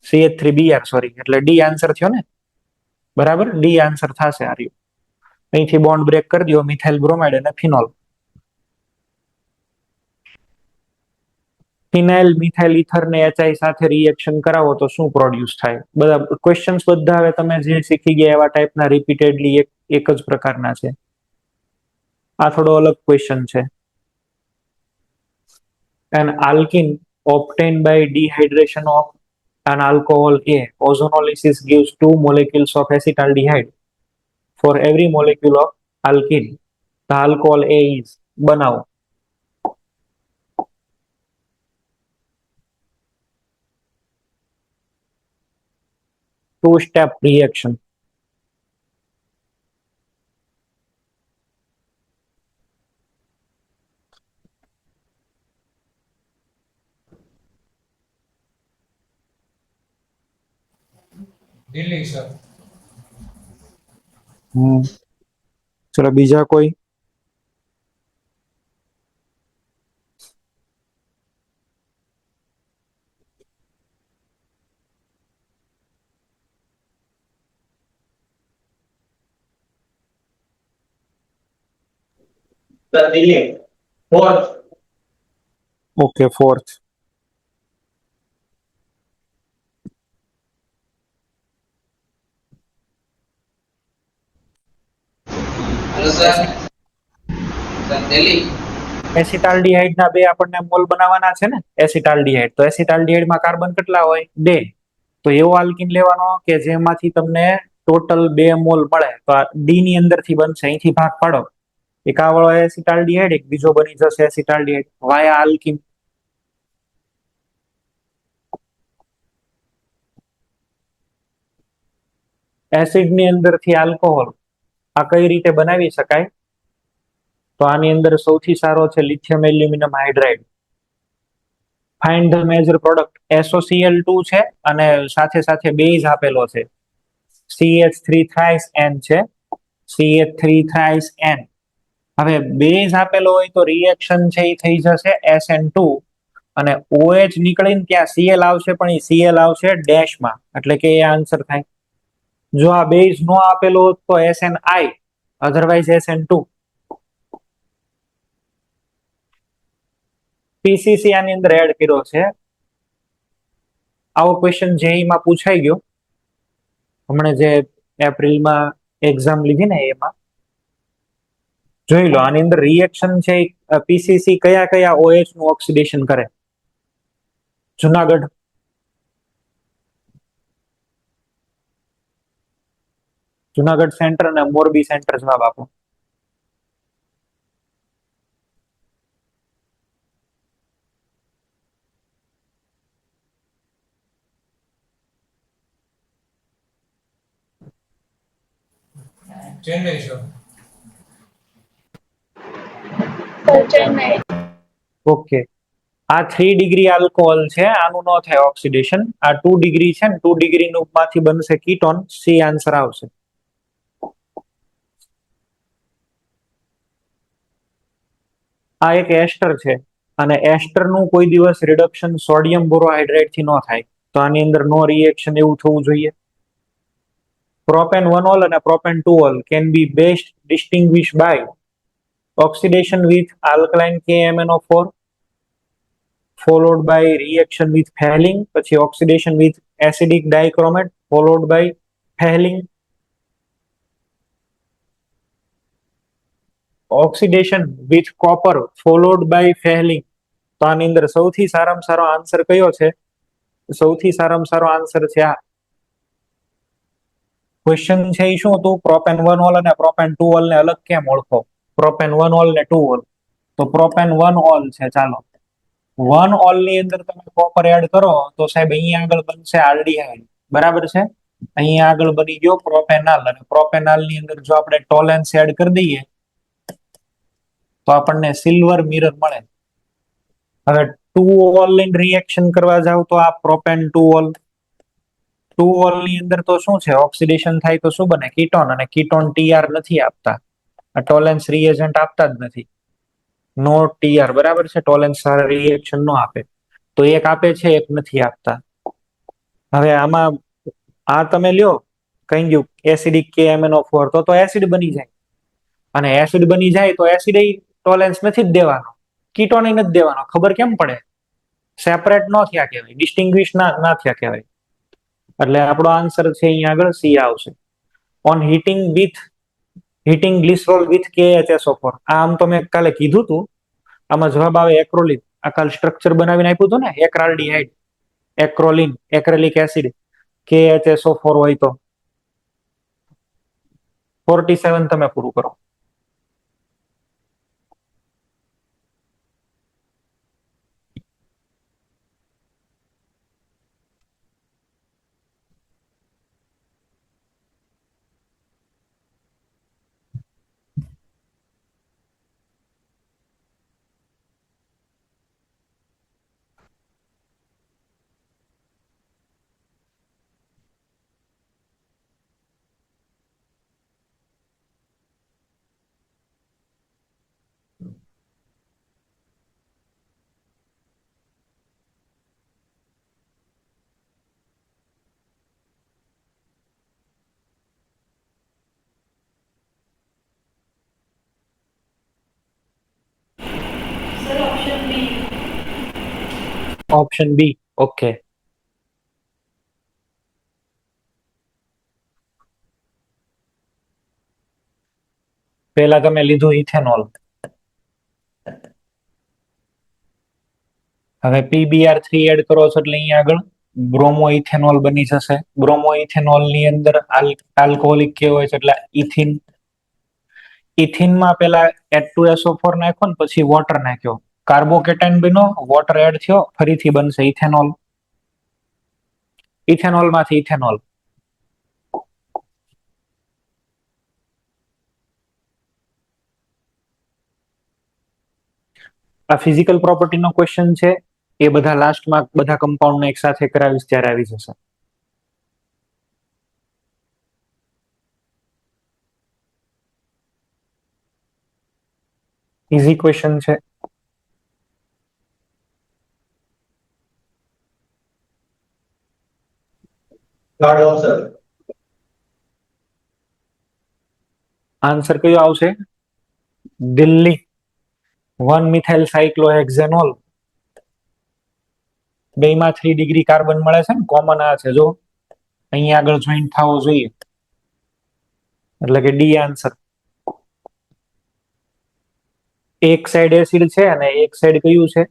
CH3Br, સોરી, એટલે ડી આન્સર થયો ને. બરાબર, ડી આન્સર થશે. આ રહ્યું, અહીંથી બોન્ડ બ્રેક કરી દો, મિથાઇલ બ્રોમાઇડ અને ફિનોલ. ફિનાઇલ મિથાઇલ ઇથર ને HI સાથે રિએક્શન કરાવો તો શું પ્રોડ્યુસ થાય? બધા ક્વેશ્ચન્સ બધા હવે તમે જે શીખી ગયા એવા ટાઈપના રિપીટેડલી એક જ પ્રકારના છે. આ થોડો અલગ ક્વેશ્ચન છે. An alkene obtained by dehydration of an alcohol A, ozonolysis gives 2 molecules of acetaldehyde. For every molecule of alkene, the alcohol A is. બનાવો. Two-step reaction. દિલ્હી સર. ચલો બીજા કોઈ? Delhi fourth. Okay, fourth. Hello sir. Sir Delhi. Acetaldehyde ના બે આપણને mall બનાવવાના છે ને. એસિટાલ્ડિહાઇડ, તો એસિટાલ્ડિહાઇડ માં કાર્બન કેટલા હોય? 2. તો એવો આલ્કીન લેવાનો કે જેમાંથી તમને ટોટલ 2 મોલ મળે. તો આ ડી ની અંદરથી બનશે, અહીંથી ભાગ પાડો, એક આ વાળો એસિટાલ્ડિહાઇડ, એક બીજો બની જશે એસિટાલ્ડિહાઇડ વાયા આલ્કીન. એસિડ ની અંદરથી આલ્કોહોલ આ કઈ રીતે બનાવી શકાય? તો આની અંદર સૌથી સારો છે lithium aluminium hydride. Find the major product. SOCl2 છે અને સાથે સાથે બેઝ આપેલો છે, CH3 thrice N છે, CH3 thrice N. હવે બેઝ આપેલો હોય તો રિએક્શન છે એ થઈ જશે SN2 અને OH નીકળીને ત્યાં Cl આવશે, પણ એ Cl આવશે ડેશમાં, એટલે કે એ આન્સર થાય. જો આ બેઝ નો આપેલો હોત તો SNI, અધરવાઇઝ SN2. પીસીસી આની અંદર એડ કર્યો છે. આવો ક્વેશ્ચન જેઈ માં પૂછાઈ ગયો હમણાં, જે એપ્રિલમાં એક્ઝામ લીધી ને એમાં. જોઈ લો, આની અંદર રિએક્શન છે પીસીસી કયા કયા OH નું ઓક્સિડેશન કરે? જુનાગઢ, જુનાગઢ સેન્ટર અને મોરબી સેન્ટર જવાબ આપો. Chennai sir. Sir Chennai. Okay, આ 3 ડિગ્રી આલ્કોહોલ છે, આનું ન થાય ઓક્સિડેશન. આ 2 ડિગ્રી છે ને 2 ડિગ્રી નું માંથી બનશે કીટોન. સી આન્સર આવશે. આ એક એસ્ટર છે અને એસ્ટર નું કોઈ દિવસ રિડક્શન સોડિયમ બોરોહાઇડ્રેટ થી ન થાય, તો આની અંદર નો રિએક્શન એવું થવું જોઈએ. પ્રોપેન 1 ઓલ અને propane 2 ol can be best distinguish by oxidation with alkaline KMnO4 followed by reaction with Fehling, પછી oxidation with acidic dichromate followed by Fehling, oxidation with copper followed by Fehling. તો આની અંદર સૌથી સારામાં સારો answer કયો છે? સૌથી સારામાં સારો આન્સર છે આ. ક્વેશ્ચન છે એ શું હતું? પ્રોપેન 1 ઓલ અને પ્રોપેન 2 ઓલ ને અલગ કેમ ઓળખો? પ્રોપેન 1 ઓલ ને 2 ઓલ. તો પ્રોપેન 1 ઓલ છે. ચાલો, 1 ઓલ ની અંદર તમે કોપર એડ કરો તો સાહેબ અહીંયા આગળ બનશે આલ્ડીહાઇડ. બરાબર છે? અહીંયા આગળ બની ગયો પ્રોપેનાલ, અને પ્રોપેનાલ ની અંદર જો આપણે ટોલેન્સ એડ કરી દઈએ તો આપણને સિલ્વર મિરર મળે. હવે 2 ઓલ ની રિએક્શન કરવા જાવ તો આ પ્રોપેન 2 ઓલ, 2 ઓલ ની અંદર તો શું છે? ઓક્સિડેશન થાય તો શું બને? કીટોન, અને કીટોન ટીઆર નથી આપતા. આ ટોલેન્સ રિએજન્ટ આપતા જ નથી. નો ટીઆર, બરાબર છે? ટોલેન્સ રિએક્શન નો આપે. તો એક આપે છે, એક નથી આપતા. હવે આમાં આ તમે લ્યો, કઈ ગયું એસિડિક KMnO4, તો એસિડ બની જાય. અને એસિડ બની જાય તો એસિડ ટોલેન્સ નથી જ દેવાનો, કીટોન નથી દેવાનો. ખબર કેમ પડે? સેપરેટ ન થયા કહેવાય, ડિસ્ટિંગ્વિશ ના થયા કહેવાય. એટલે આપણો આન્સર છે અહીંયા આગળ સી આવશે. On heating glycerol with KHSO4. આમ તો મેં કાલે કીધું હતું. આમાં જવાબ આવે એક્રોલિન. આ કાલ સ્ટ્રક્ચર બનાવીને આપ્યું હતું ને, એક્રાલ્ડીહાઇડ, એક્રોલિન, એક્રેલિક એસિડ, KHSO4 હોય તો. 47 તમે પૂરું કરો. Option B. ઓકે, પેલા તમે લીધું ઇથેનોલ. હવે PBr3 એડ કરો છો એટલે અહીંયા આગળ બ્રોમો ઇથેનોલ બની જશે. બ્રોમો ઇથેનોલ ની અંદર આલ્કોહોલિક કેવો હોય છે એટલે ઇથિન. ઇથિનમાં પેલા H2SO4 નાખ્યો ને પછી વોટર નાખ્યો, કાર્બોકેટાઇન બન્યો, વોટર એડ થયો, ફરીથી બનશે ઇથેનોલ. ઇથેનોલ માંથી ઇથેનોલ. આ ફિઝિકલ પ્રોપર્ટી નો ક્વેશ્ચન છે. એ બધા લાસ્ટમાં બધા કમ્પાઉન્ડ એક સાથે કરાવીશ ત્યારે આવી જશે. ઇઝી ક્વેશ્ચન છે. Third option. આન્સર કયો આવશે? દિલ્હી. 1 મિથાઇલ સાયક્લોહેક્ઝેનોલ. બેમાં 3 ડિગ્રી કાર્બન મળે છે ને, કોમન આ છે જો, અહીંયા આગળ જોઈન્ટ થવો જોઈએ. એટલે કે ડી આન્સર. એક સાઈડ એસિડ છે અને એક સાઈડ કયું છે?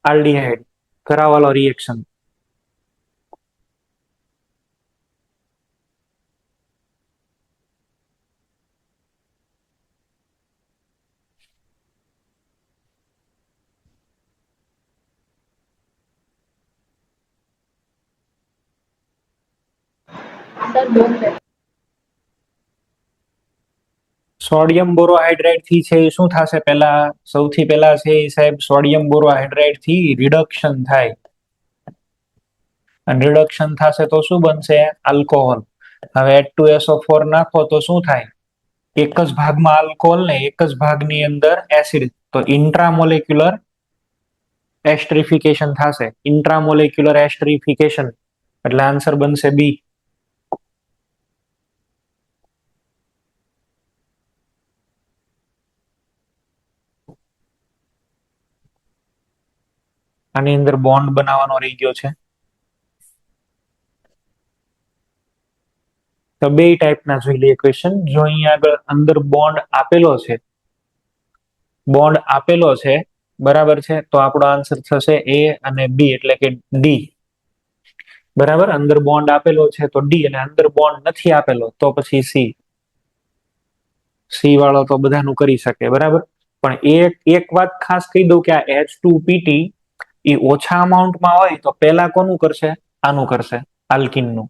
આલ્ડીહાઇડ. કરાવાલો reaction. Sir Bombay. Sodium borohydrate થી છે એ શું થશે? પહેલા સૌથી પહેલા છે એ સાહેબ સોડિયમ બોરોહાઇડ્રેટ થી રિડક્શન થાય, અને રિડક્શન થશે તો શું બનશે? આલ્કોહોલ. હવે H2SO4 નાખો તો શું થાય? એક જ ભાગમાં આલ્કોહોલ ને એક જ ભાગની અંદર એસિડ, તો ઇન્ટ્રામોલેક્યુલર એસ્ટરિફિકેશન થશે. ઇન્ટ્રામોલેક્યુલર એસ્ટરિફિકેશન એટલે આન્સર બનશે બી. આની અંદર બોન્ડ બનાવવાનો રહી ગયો છે. તો બે ટાઈપના જોઈ લઈએ ક્વેશ્ચન. જો અહીંયા આગળ અંદર બોન્ડ આપેલો છે, બોન્ડ આપેલો છે, બરાબર છે, તો આપણો આન્સર થશે એ અને બી એટલે કે ડી. બરાબર, અંદર બોન્ડ આપેલો છે તો ડી, અને અંદર બોન્ડ નથી આપેલો તો પછી સી. સી વાળો તો બધાનું કરી શકે, બરાબર. પણ એક એક વાત ખાસ કહી દઉં કે આ H2PT એ ઓછા અમાઉન્ટમાં હોય તો પેલા કોનું કરશે? આનું કરશે, આલ્કિનનું.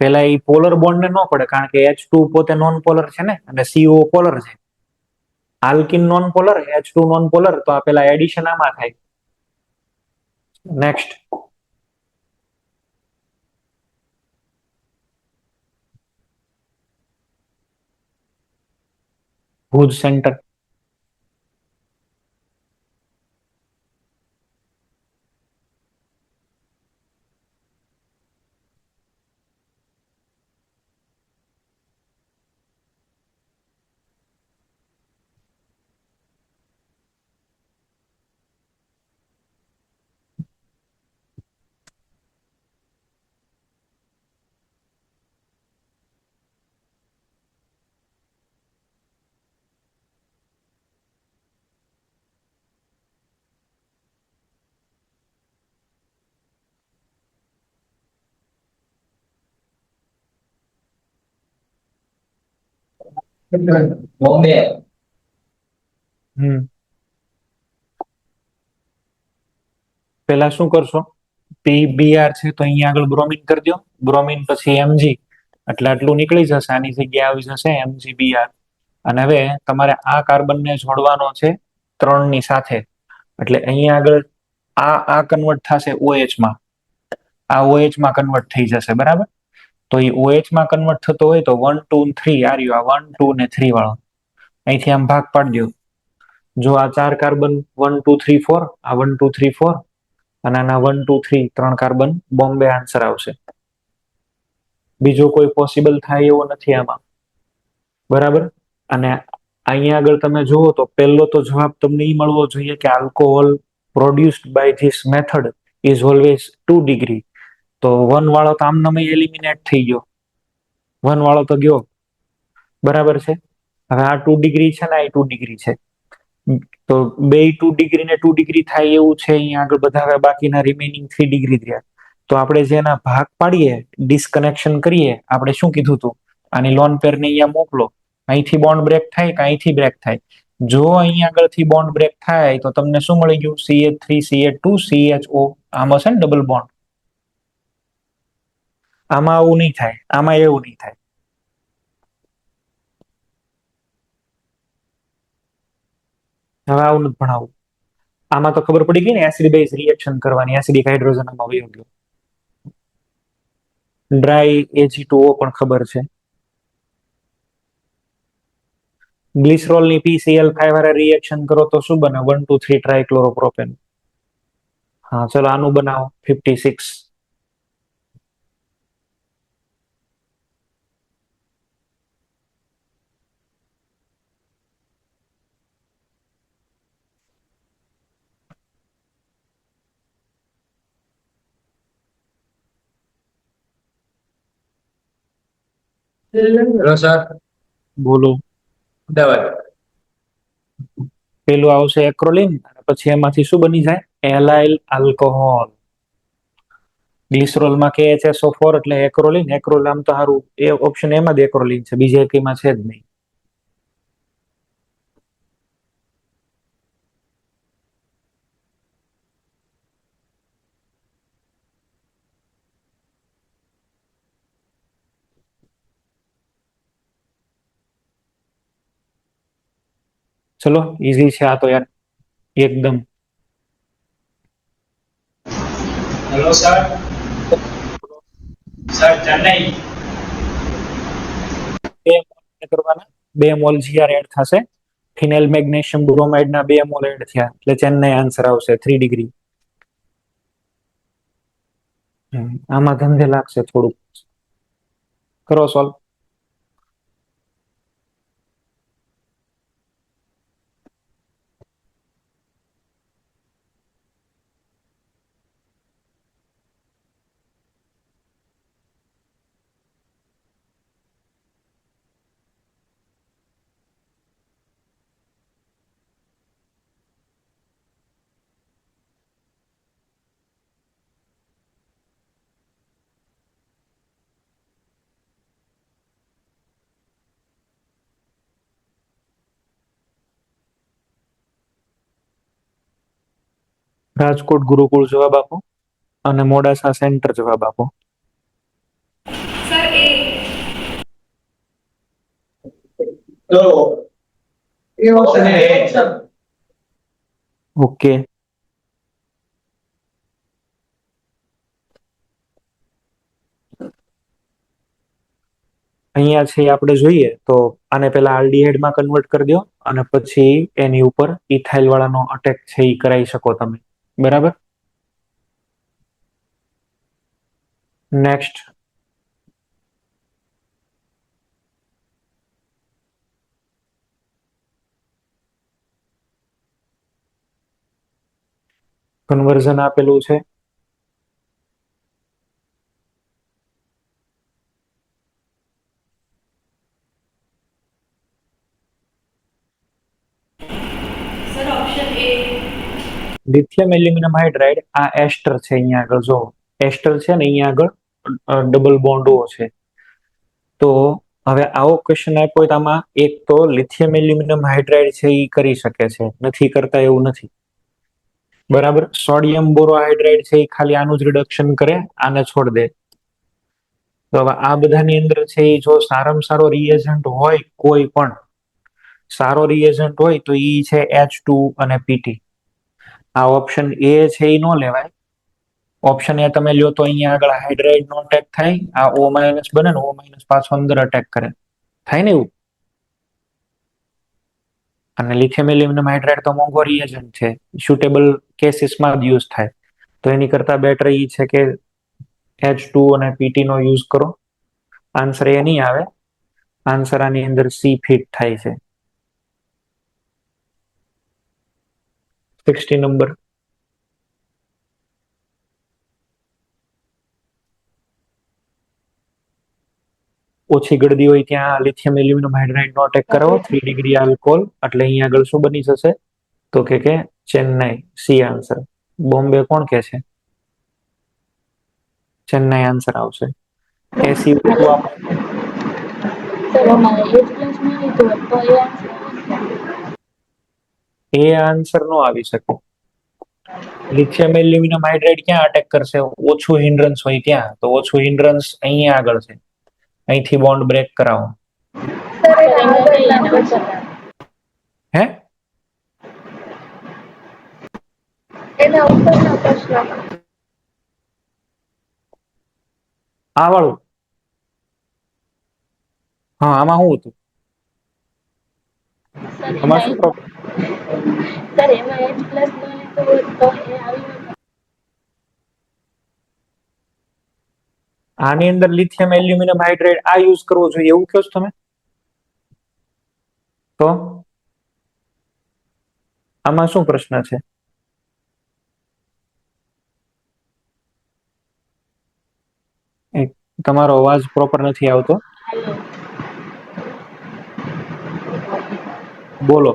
પેલા એ પોલર બોન્ડ ને ન પડે, કારણ કે H2 પોતે નોન પોલર છે ને, અને CO પોલર છે. Alkyne non polar, H2 non polar, તો આ પેલા એડિશન આમાં થાય. નેક્સ્ટ. ભુજ સેન્ટર. બોમ્બે. પેલા શું કરશો? PBr છે તો અહીંયા આગળ બ્રોમિન કરી દો. બ્રોમિન પછી Mg, એટલે આટલું નીકળી જશે. આની જગ્યાએ આવી જશે MgBr. અને હવે તમારે આ કાર્બનને જોડવાનો છે 3 ની સાથે, એટલે અહીંયા આગળ આ કન્વર્ટ થશે OH માં. આ OH માં કન્વર્ટ થઈ જશે, બરાબર. તો એ OH માં કન્વર્ટ થતો હોય તો 1 2 અને 3 આ રહ્યો, આ 1 2 ને 3 વાળો અહીંથી આમ ભાગ પાડી દો. જો આ 4 કાર્બન 1 2 3 4, આ 1 2 3 4, અને આના 1 2 3 3 કાર્બન, બોમ્બે આન્સર આવશે. બીજો કોઈ પોસિબલ થાય એવો નથી આમાં, બરાબર. અને અહીંયા આગળ તમે જુઓ તો પહેલો તો જવાબ તમને એ મળવો જોઈએ કે alcohol produced by this method is always 2 degree. તો 1 વાળો તો આમનામ એલિમિનેટ થઈ ગયો, 1 વાળો તો ગયો, બરાબર છે. હવે આ 2 ડિગ્રી છે ને, આ 2 ડિગ્રી છે, તો બે 2 ડિગ્રી ને 2 ડિગ્રી થાય એવું છે. અહીંયા આગળ બધા હવે બાકીના રિમેનિંગ 3 ડિગ્રી રહ્યા. તો આપણે જેના ભાગ પાડીએ, ડિસ્કનેક્શન કરીએ, આપણે શું કીધું હતું? આની લોન પેર ને અહીંયા મોકલો, અહીંથી બોન્ડ બ્રેક થાય કે અહીંથી બ્રેક થાય. જો અહીંયા આગળથી બોન્ડ બ્રેક થાય તો તમને શું મળી ગયું? CH3 CH2 CHO. આમાં છે ને ડબલ બોન્ડ. આમાં આવું નહીં થાય, આમાં એવું નહીં થાય. હવે આવું નથી ભણાવવું. આમાં તો ખબર પડી ગઈ ને, એસિડ બેઝ રિએક્શન કરવાની. એસિડિક હાઇડ્રોજન આમાં વયો ગયો. ડ્રાય Ag2O પણ ખબર છે. ગ્લિસરોલ ની PCl5 વાળા રિએક્શન કરો તો શું બને? 1 2 3 ટ્રાયક્લોરોપ્રોપેન. હા, ચલો આનું બનાવો 56. Hello sir. બોલો. અમદાવાદ. પેલું આવશે એક્રોલિન, પછી એમાંથી શું બની જાય? એલાઇલ આલ્કોહોલ. ગ્લિસરોલમાં KHSO4 એટલે એક્રોલિન. એક્રોલ આમ તો સારું, એ ઓપ્શન એમાં જ એક્રોલિન છે, બીજે એકમાં છે જ નહીં. ચલો ઈઝી છે આ તો યાર એકદમ. हेलो सर सर चेन्नई બે મોલ કરવાના, 2 મોલ GR એડ થશે, ફિનાઇલ મેગ્નેશિયમ બ્રોમાઇડ ના 2 મોલ એડ થયા એટલે ચેન્નઈ આન્સર આવશે 3 ડિગ્રી. આમાં ધંધે લાગશે થોડુંક, કરો સોલ્વ. રાજકોટ ગુરુકુળ જવાબ આપો અને મોડાસા સેન્ટર જવાબ આપો. તો એ ઓપ્શન એ ઓકે, અહીંયા છે આપણે જોઈએ તો આને પેલા આલ્ડીહાઇડ માં કન્વર્ટ કરી દો અને પછી એની ઉપર ઇથાઇલ વાળાનો અટેક છે એ કરાવી શકો તમે, બરાબર. નેક્સ્ટ, કન્વર્ઝન આપેલું છે. લિથિયમ એલ્યુમિનિયમ હાઇડ્રાઇડ, આ એસ્ટર છે, અહીંયા આગળ જો એસ્ટર છે ને અહીંયા આગળ ડબલ બોન્ડ ઓ છે. તો હવે આવો ક્વેશ્ચન આપ્યો હોય તો આમાં એક તો લિથિયમ એલ્યુમિનિયમ હાઇડ્રાઇડ છે એ કરી શકે છે, નથી કરતા એવું નથી, બરાબર. સોડિયમ બોરોહાઇડ્રાઇડ છે એ ખાલી આનું જ રિડક્શન કરે, આને છોડ દે. તો હવે આ બધાની અંદર છે એ જો સારામાં સારો રિએજન્ટ હોય, કોઈ પણ સારો રિએજન્ટ હોય તો ઈ છે H2 અને PT. આ ઓપ્શન એ છે એ નો લેવાય. ઓપ્શન એ તમે લ્યો તો અહીંયા આગળ હાઇડ્રાઇડ નો અટેક થાય, આ O- બને ને O- પાછો અંદર અટેક કરે, થાય ને એવું. અને લિથિયમ એલ્યુમિનિયમ હાઇડ્રાઇડ તો મોંઘો રિએજન્ટ છે, સુટેબલ કેસીસમાં જ યુઝ થાય. તો એની કરતા બેટર ઈ છે કે H2 અને PT નો યુઝ કરો. આન્સર એ નહીં આવે, આન્સર આની અંદર C ફિટ થાય છે. 60 નંબર. ઓછી ગળદી હોય ત્યાં લિથિયમ એલ્યુમિનિયમ હાઇડ્રાઇડ નો અટેક કરાવો, 3 ડિગ્રી આલ્કોહોલ, એટલે અહીંયા આગળ શું બની જશે તો કે ચેન્નઈ. C answer. બોમ્બે કોણ કે છે? ચેન્નઈ આન્સર આવશે. એસી સર અમારે H+ માં લીધું હોત તો એ answer એ આન્સર નો આવી શકે. લિથિયમ એલ્યુમિનિયમ હાઇડ્રાઇડ ક્યાં અટેક કરશે? ઓછું હિન્ડ્રન્સ હોય ત્યાં. તો ઓછું હિન્ડ્રન્સ અહીંયા આગળ છે, અહીંથી બોન્ડ બ્રેક કરાવો. સર એના આગળના question. હે એના ઉપરના પ્રશ્ન. આ વાળું, હા આમાં શું હતું? સર આમાં શું એમાં H+ માં લીધું હોત તો એ આવી હોત. આની અંદર લિથિયમ એલ્યુમિનિયમ હાઇડ્રાઇડ આ યુઝ કરવો જોઈએ એવું કહો છો તમે? તો આમાં શું પ્રશ્ન છે? તમારો અવાજ પ્રોપર નથી આવતો, બોલો.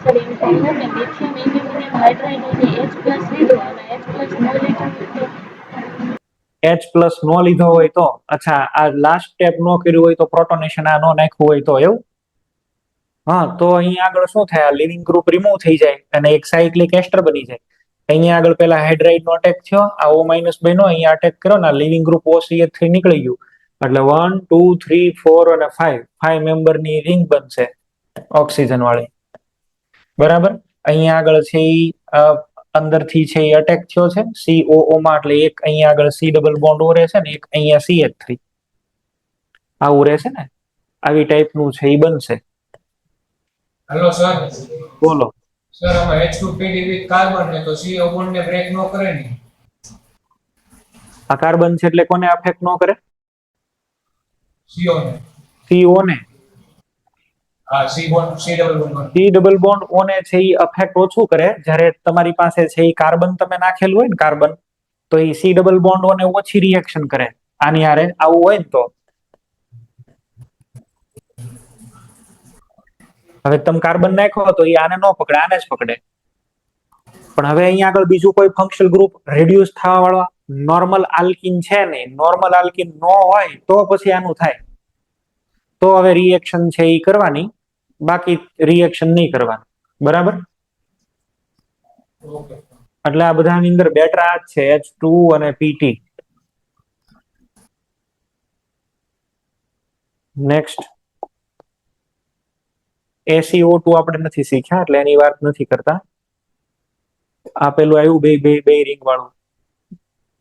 સર એમ કહું કે લિથિયમ એલ્યુમિનિયમ હાઇડ્રાઇડ અને H+ લીધું અને H+ ન લીધું હોય તો H+ નો લીધો હોય તો, અચ્છા આ લાસ્ટ સ્ટેપ નો કર્યું હોય તો, પ્રોટોનેશન આ નો નાખ્યું હોય તો, એવું? હા, તો અહીંયા આગળ શું થાય? આ લિવિંગ ગ્રુપ રિમૂવ થઈ જાય અને એક સાયક્લિક એસ્ટર બની જાય. અહીંયા આગળ પેલા હાઇડ્રાઇડ નો અટેક થયો, આ O- બન્યો, અહીંયા અટેક કર્યો ને લિવિંગ ગ્રુપ OCH નીકળી ગયું, એટલે 1 2 3 4 અને 5 મેમ્બરની રિંગ બનશે ઓક્સિજન વાળી. બરાબર. અહીંયા આગળ છે ઈ અંદરથી છે એ અટેક થયો છે COO માં, એટલે એક અહીંયા આગળ C ડબલ બોન્ડ ઓ રહેશે ને એક અહીંયા CH3 આવું રહેશે ને, આવી ટાઈપનું છે ઈ બનશે. Hello sir. બોલો. સર આમાં H2PD વિથ કાર્બન ને તો CO બોન્ડ ને બ્રેક નો કરે ને. આ કાર્બન છે એટલે કોને અફેક્ટ ન કરે? CO ને. CO ને. હા, C bond, C double bond. C double bond O ને છે ઈ અફેક્ટ ઓછું કરે. જ્યારે તમારી પાસે છે ઈ કાર્બન તમે નાખેલું હોય ને કાર્બન, તો ઈ C ડબલ બોન્ડ ઓ ને ઓછી રિએક્શન કરે. આની હારે આવું હોય ને તો હવે તમે કાર્બન નાખો તો ઈ આને ન પકડે, આને જ પકડે. પણ હવે અહીંયા આગળ બીજું કોઈ ફંક્શનલ ગ્રુપ રેડ્યુસ થવા વાળા નોર્મલ આલ્કીન છે નહીં. નોર્મલ આલ્કીન ન હોય તો પછી આનું થાય, તો હવે રિએક્શન છે ઈ કરવાની, બાકી રિએક્શન નહીં કરવાની. બરાબર. ઓકે. એટલે આ બધાની અંદર બેટર આ જ છે, H2 અને PT. નેક્સ્ટ ACO2 આપણે નથી શીખ્યા એટલે એની વાત નથી કરતા. આ પેલું આવ્યું બે બે બે રિંગ વાળું,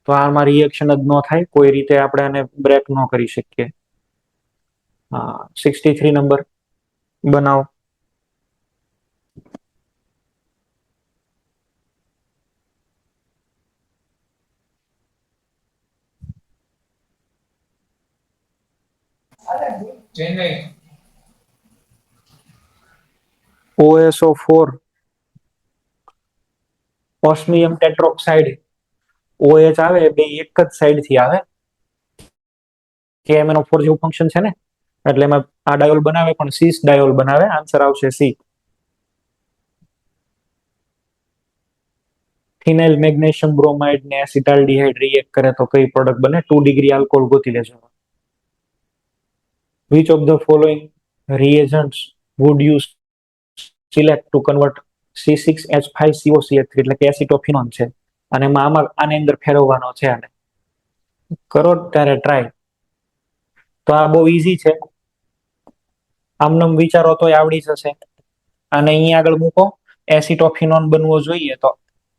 તો આમાં રિએક્શન જ ન થાય, કોઈ રીતે આપણે આને બ્રેક ન કરી શકીએ. હા, 63 નંબર બનાવો. ચેન્નઈ. OSO4 ઓસ્મિયમ ટેટ્રોક્સાઇડ, OH આવે બે એક જ સાઈડ થી આવે, KMnO4 જેવું ફંક્શન છે ને, એટલે એમાં આ ડાયોલ બનાવે પણ સીસ ડાયોલ બનાવે. આન્સર આવશે C. ફિનાઇલ મેગ્નેશિયમ બ્રોમાઇડ ને એસિટાલ્ડિહાઇડ રિએક્ટ કરે તો કઈ પ્રોડક્ટ બને? 2 ડિગ્રી આલ્કોહોલ ગોતી લેજો. Which of the following reagents would you select to convert C6H5COCH3 એટલે કે એસિટોફિનોન છે, અને આમાં આની અંદર ફેરવવાનો છે. આને કરો ત્યારે ટ્રાય. તો આ બહુ ઈઝી છે, આમનામ વિચારો તોય આવડી જશે. અને અહીંયા આગળ મૂકો, એસિટોફિનોન બનવો જોઈએ તો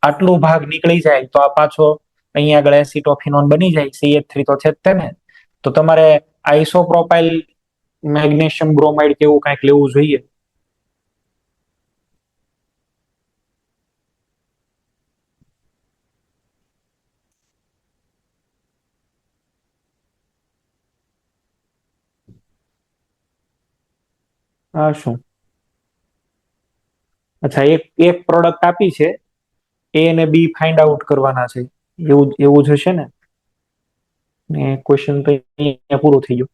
આટલું ભાગ નીકળી જાય તો આ પાછો અહીંયા આગળ એસિટોફિનોન બની જાય. CH3 તો છે જ તે ને, તો તમારે આઇસોપ્રોપાઇલ મેગ્નેશિયમ બ્રોમાઇડ કેવું કંઈક લેવું જોઈએ. આ શું? અચ્છા, એક એક પ્રોડક્ટ આપી છે, A અને B ફાઇન્ડ આઉટ કરવાના છે, એવું એવું જ હશે ને. ને ક્વેશ્ચન તો અહીંયા પૂરો થઈ ગયો.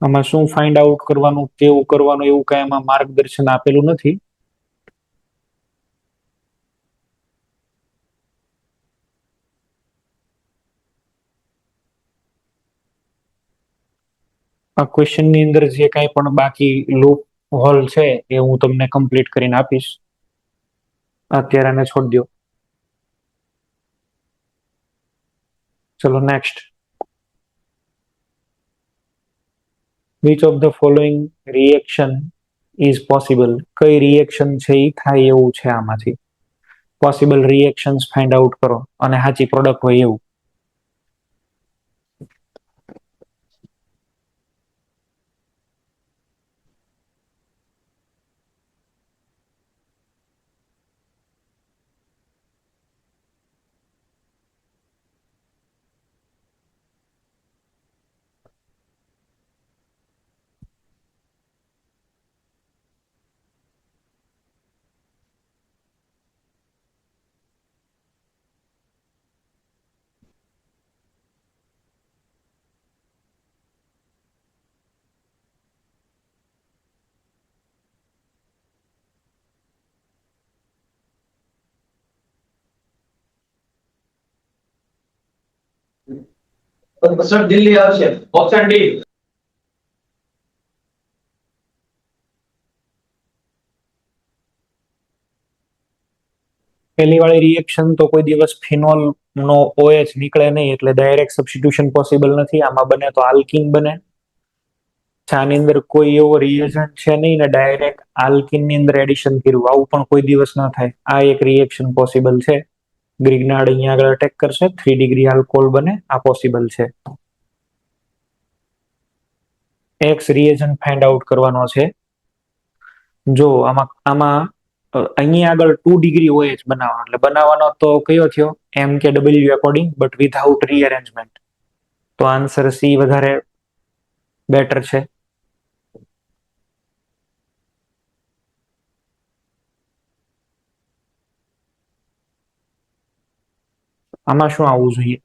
આમાં શું ફાઇન્ડ આઉટ કરવાનું, કેવું કરવાનું, એવું કઈ એમાં માર્ગદર્શન આપેલું નથી. આ ક્વેશ્ચન ની અંદર જે કાંઈ પણ બાકી લૂપ હોલ છે એ હું તમને કમ્પ્લીટ કરીને આપીશ. અત્યારે આને છોડી દો. ચલો next. Which of the following reaction is possible? કઈ રિએક્શન છે એ થાય એવું છે આમાંથી? પોસિબલ રિએક્શન્સ ફાઇન્ડ આઉટ કરો અને સાચી પ્રોડક્ટ હોય એવું. સર દિલ્હી આવશે, ઓપ્શન ડી. પહેલી વાળી રિએક્શન તો કોઈ દિવસ ફિનોલ નો OH નીકળે નહીં, એટલે ડાયરેક્ટ સબસ્ટિટ્યુશન પોસિબલ નથી. આમાં બને તો આલ્કીન બને. આની અંદર કોઈ એવો રિએજન્ટ છે નહીં ને ડાયરેક્ટ આલ્કીન ની અંદર એડિશન કર્યું, આવું પણ કોઈ દિવસ ન થાય. આ એક રિએક્શન પોસિબલ છે. ગ્રિગ્નાર્ડ અહીંયા આગળ અટેક કરશે, 3 ડિગ્રી આલ્કોહોલ બને, આ પોસિબલ છે. એક્સ રિએજન્ટ ફાઇન્ડ આઉટ કરવાનો છે. જો આમાં અહીંયા આગળ 2 ડિગ્રી OH બનાવવાનો, એટલે બનાવવાનો તો કયો થયો MKW એકોર્ડિંગ, બટ વિધાઉટ રીઅરેન્જમેન્ટ. તો આન્સર સી વધારે બેટર છે. આમાં શું આવવું જોઈએ?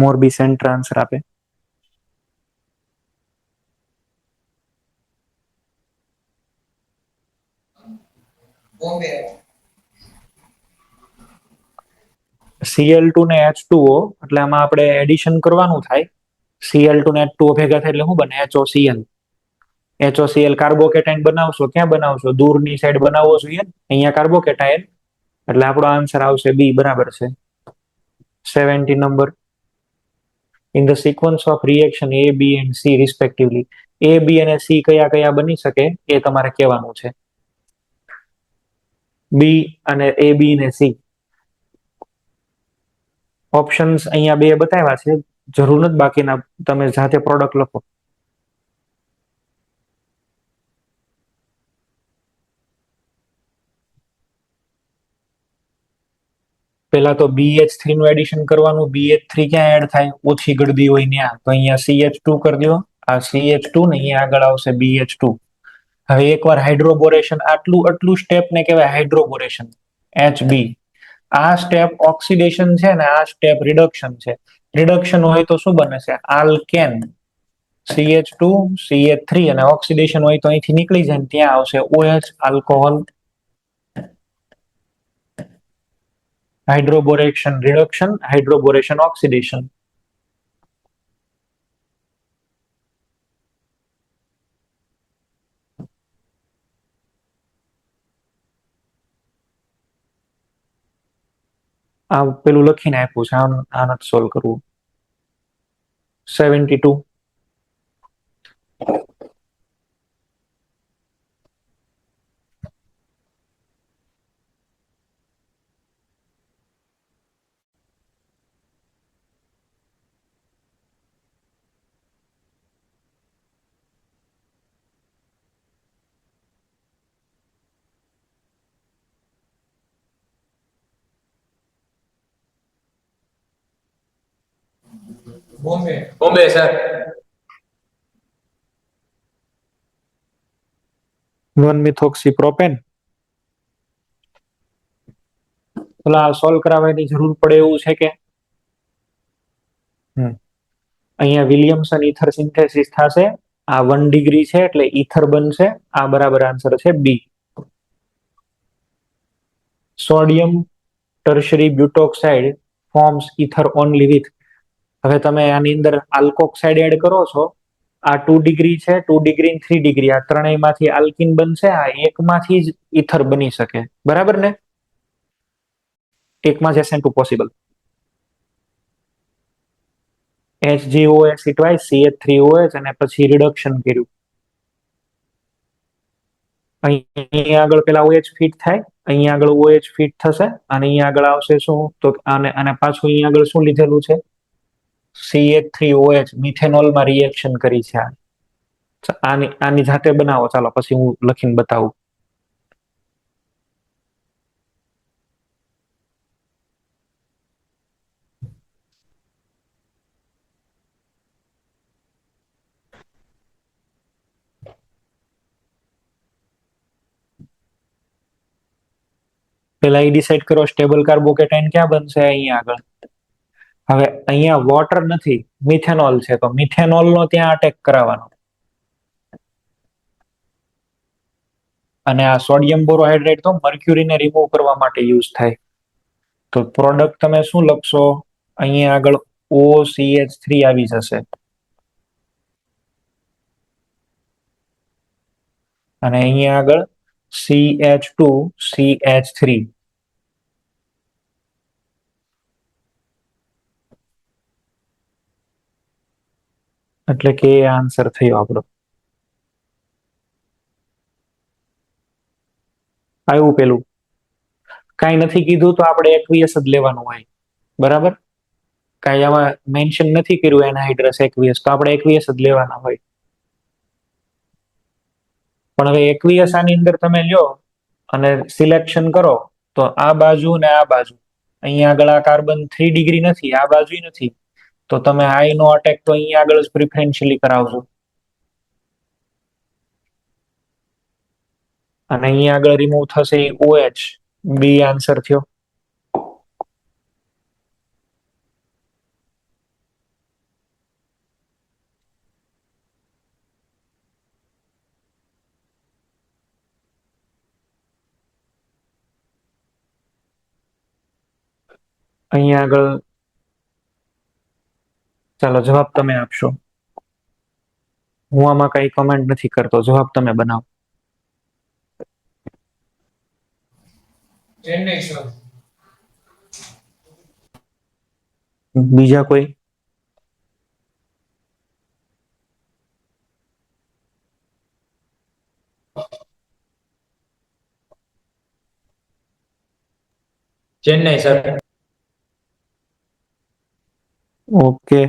મોરબી સેન્ટર આન્સર આપે. બોમ્બે Cl2 ને H2O, એટલે આમાં આપણે એડિશન કરવાનું થાય. Cl2 ને H2O ભેગા થાય એટલે શું બને? HOCl. HOCl કાર્બોકેટાઇન બનાવશો, ક્યાં બનાવશો? દૂરની સાઈડ બનાવવો જોઈએ. અહીંયા કાર્બોકેટાઇન, એટલે આપણો આન્સર આવશે બી, બરાબર છે. 70 number. In the sequence of reaction A, B and C respectively, A, B અને C કયા કયા બની શકે એ તમારે કહેવાનું છે. બી અને A, B ને C ઓપ્શન્સ અહીંયા બે બતાવ્યા છે, જરૂર નથી બાકીના તમે જાતે પ્રોડક્ટ લખો. પેલા તો BH3 નું એડિશન કરવાનું. BH3 ક્યાં એડ થાય? ઓછી ગળદી હોય ત્યાં, તો અહીંયા CH2 કરી દો. આ CH2 ને અહીંયા આગળ આવશે BH2. હવે એકવાર હાઇડ્રોબોરેશન, આટલું સ્ટેપ ને કહેવાય હાઇડ્રોબોરેશન, HB. આ સ્ટેપ ઓક્સિડેશન છે ને આ સ્ટેપ રિડક્શન છે. રિડક્શન હોય તો શું બને છે? આલ્કેન, CH2 CH3, અને ઓક્સિડેશન હોય તો અહીંથી નીકળી જાય ને ત્યાં આવશે OH alcohol. Hydroboration reduction, hydroboration oxidation. આ પેલું લખીને આપ્યું છે, આ નથી સોલ્વ કરવું. 72. બોમ્બે સર. 1-methoxypropane. પેલા સોલ્વ કરાવવાની જરૂર પડે એવું છે કે? અહીંયા વિલિયમસન ઈથર સિન્થેસિસ થશે. આ 1 ડિગ્રી છે એટલે ઈથર બનશે. આ બરાબર આન્સર છે B. Sodium tertiary butoxide forms ether only with. હવે તમે આની અંદર આલ્કોક્સાઇડ એડ કરો છો. આ 2 ડિગ્રી છે, 2 ડિગ્રી 3 ડિગ્રી, આ ત્રણેયમાંથી આલ્કીન બનશે. આ એકમાંથી જ ઈથર બની શકે, બરાબર ને? એકમાં જ SN2 possible. HgOH twice, CH3OH અને પછી રિડક્શન કર્યું. અહીંયા આગળ પેલા OH ફિટ થાય, અહીંયા આગળ OH ફિટ થશે અને અહીંયા આગળ આવશે શું? તો અને પાછું અહીંયા આગળ શું લીધેલું છે? CH3OH મિથેનોલમાં રિએક્શન કરી છે. આની જાતે બનાવો, ચાલો પછી હું લખીને બતાવું. પેલા એ ડિસાઈડ કરો સ્ટેબલ કાર્બોકેટાઇન ક્યાં બનશે? અહીંયા આગળ. હવે અહીંયા વોટર નથી, મિથેનોલ છે, તો મિથેનોલ નો ત્યાં અટેક કરાવવાનો. અને આ સોડિયમ બોરોહાઇડ્રેટ તો મર્ક્યુરીને રિમૂવ કરવા માટે યુઝ થાય. તો પ્રોડક્ટ તમે શું લખશો? અહીંયા આગળ OCH3 આવી જશે. અને અહીંયા આગળ CH2CH3. એટલે કે આન્સર થયો આપણો. આવ્યું પેલું. કાંઈ નથી કીધું તો આપણે એક્વિયસ જ લેવાનું હોય, બરાબર. કાંઈ આમાં મેન્શન નથી કર્યું એનહાઇડ્રસ એક્વિયસ, તો આપણે એક્વિયસ જ લેવાના હોય. પણ હવે એક્વિયસ આની અંદર તમે લ્યો અને સિલેક્શન કરો તો આ બાજુ ને આ બાજુ, અહીંયા આગળ આ કાર્બન 3 ડિગ્રી નથી, આ બાજુ નથી, તો તમે આઈ નો અટેક તો અહીંયા આગળ જ પ્રિફરન્શિયલી કરાવજો. અને અહીંયા આગળ રિમૂવ થશે OH, બી આન્સર થયો. અહીંયા આગળ ચાલો જવાબ તમે આપશો. હું આમાં કઈ કમેન્ટ નથી કરતો, જવાબ તમે બનાવો. ચેન્નઈ સર. બીજા કોઈ? ચેન્નઈ સર. ઓકે,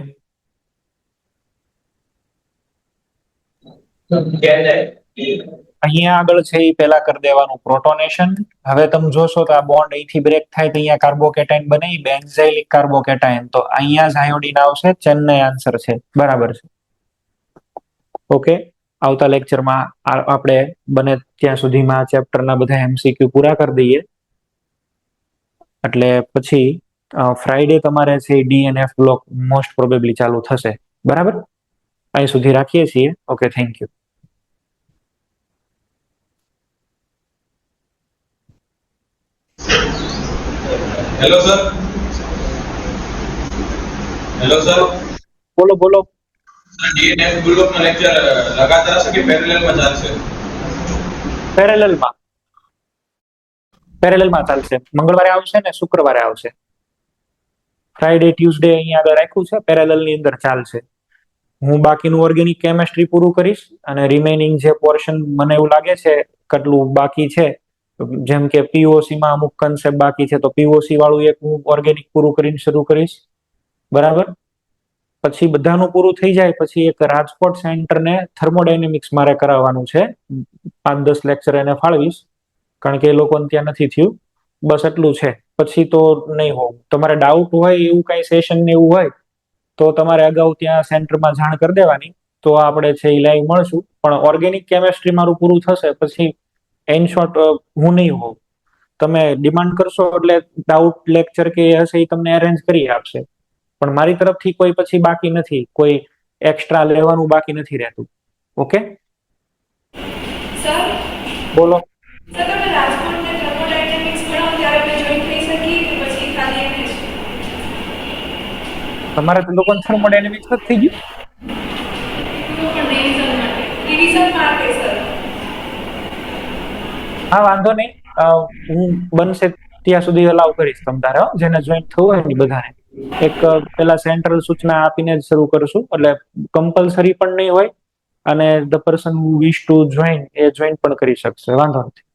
અહીંયા આગળ છે એ પેલા કરી દેવાનું પ્રોટોનેશન. હવે તમે જોશો તો આ બોન્ડ અહીંથી બ્રેક થાય તો અહીંયા કાર્બોકેટાઇન બને, બેન્ઝાઇલિક કાર્બોકેટાઇન. તો અહીંયા જ આયોડિન આવશે, ચેન્નઈ આન્સર છે, બરાબર છે. ઓકે, આવતા લેક્ચરમાં આપણે બને ત્યાં સુધીમાં આ ચેપ્ટરના બધા MCQ પૂરા કરી દઈએ. એટલે પછી ફ્રાઈડે તમારે છે DNF બ્લોક મોસ્ટ પ્રોબેબલી ચાલુ થશે, બરાબર. અહીં સુધી રાખીએ છીએ. Okay, thank you. Hello sir. Hello sir. બોલો બોલો. सर डीएनएफ बुलडॉग નો લેક્ચર લગાતાર હશે કે પેરેલલ માં ચાલશે? પેરેલલમાં ચાલશે. મંગળવારે આવશે ને શુક્રવારે આવશે. ફ્રાઈડે ટ્યુઝડે અહીંયા આગળ રાખ્યું છે, પેરેલલની અંદર ચાલશે. હું બાકીનું ઓર્ગેનિક કેમેસ્ટ્રી પૂરું કરીશ અને રિમેનિંગ જે પોર્શન મને એવું લાગે છે કેટલું બાકી છે, જેમ કે પીઓસી માં અમુક કન્સેપ્ટ બાકી છે, તો પીઓસી વાળું એક હું ઓર્ગેનિક પૂરું કરીને શરૂ કરીશ, બરાબર. પછી બધાનું પૂરું થઈ જાય પછી એક રાજકોટ સેન્ટરને થર્મોડાયનેમિક્સ મારે કરાવવાનું છે, 5-10 લેક્ચર એને ફાળવીશ, કારણ કે એ લોકોને ત્યાં નથી થયું. બસ એટલું છે, પછી તો નહીં હોવું. તમારે ડાઉટ હોય એવું કઈ સેશન ને એવું હોય તો તમારે અગાઉ ત્યાં સેન્ટરમાં જાણ કરી દેવાની, તો આપણે છે એ લાઈવ મળશું. પણ ઓર્ગેનિક કેમેસ્ટ્રી મારું પૂરું થશે પછી એન શોર્ટ હું નહીં હોઉં. તમે ડિમાન્ડ કરશો એટલે ડાઉટ લેક્ચર કે હશે એ તમને અરેન્જ કરી આપશે. પણ મારી તરફથી કોઈ પછી બાકી નથી, કોઈ એક્સ્ટ્રા લેવાનું બાકી નથી રહેતું. ઓકે, સર બોલો. સર તમે રાજકોટને થર્મોડાયનેમિક્સ ભણાવો ત્યારે અમે જોઈન થઈ શકીએ કે પછી ખાલી એમ જ? તમારે તો લોકોને થર્મોડાયનેમિક્સ જ થઈ ગયું? પણ રિવિઝન માટે સર. હા, વાંધો નહીં. હું બનશે ત્યાં સુધી અલાઉ કરીશ તમ તારે, જેને જોઈન થવું હોય ને બધાને. એક પેલા સેન્ટ્રલ સૂચના આપીને જ શરૂ કરશું, એટલે કમ્પલસરી પણ નહીં હોય અને the person who wish to join A join પણ કરી શકશે, વાંધો નથી.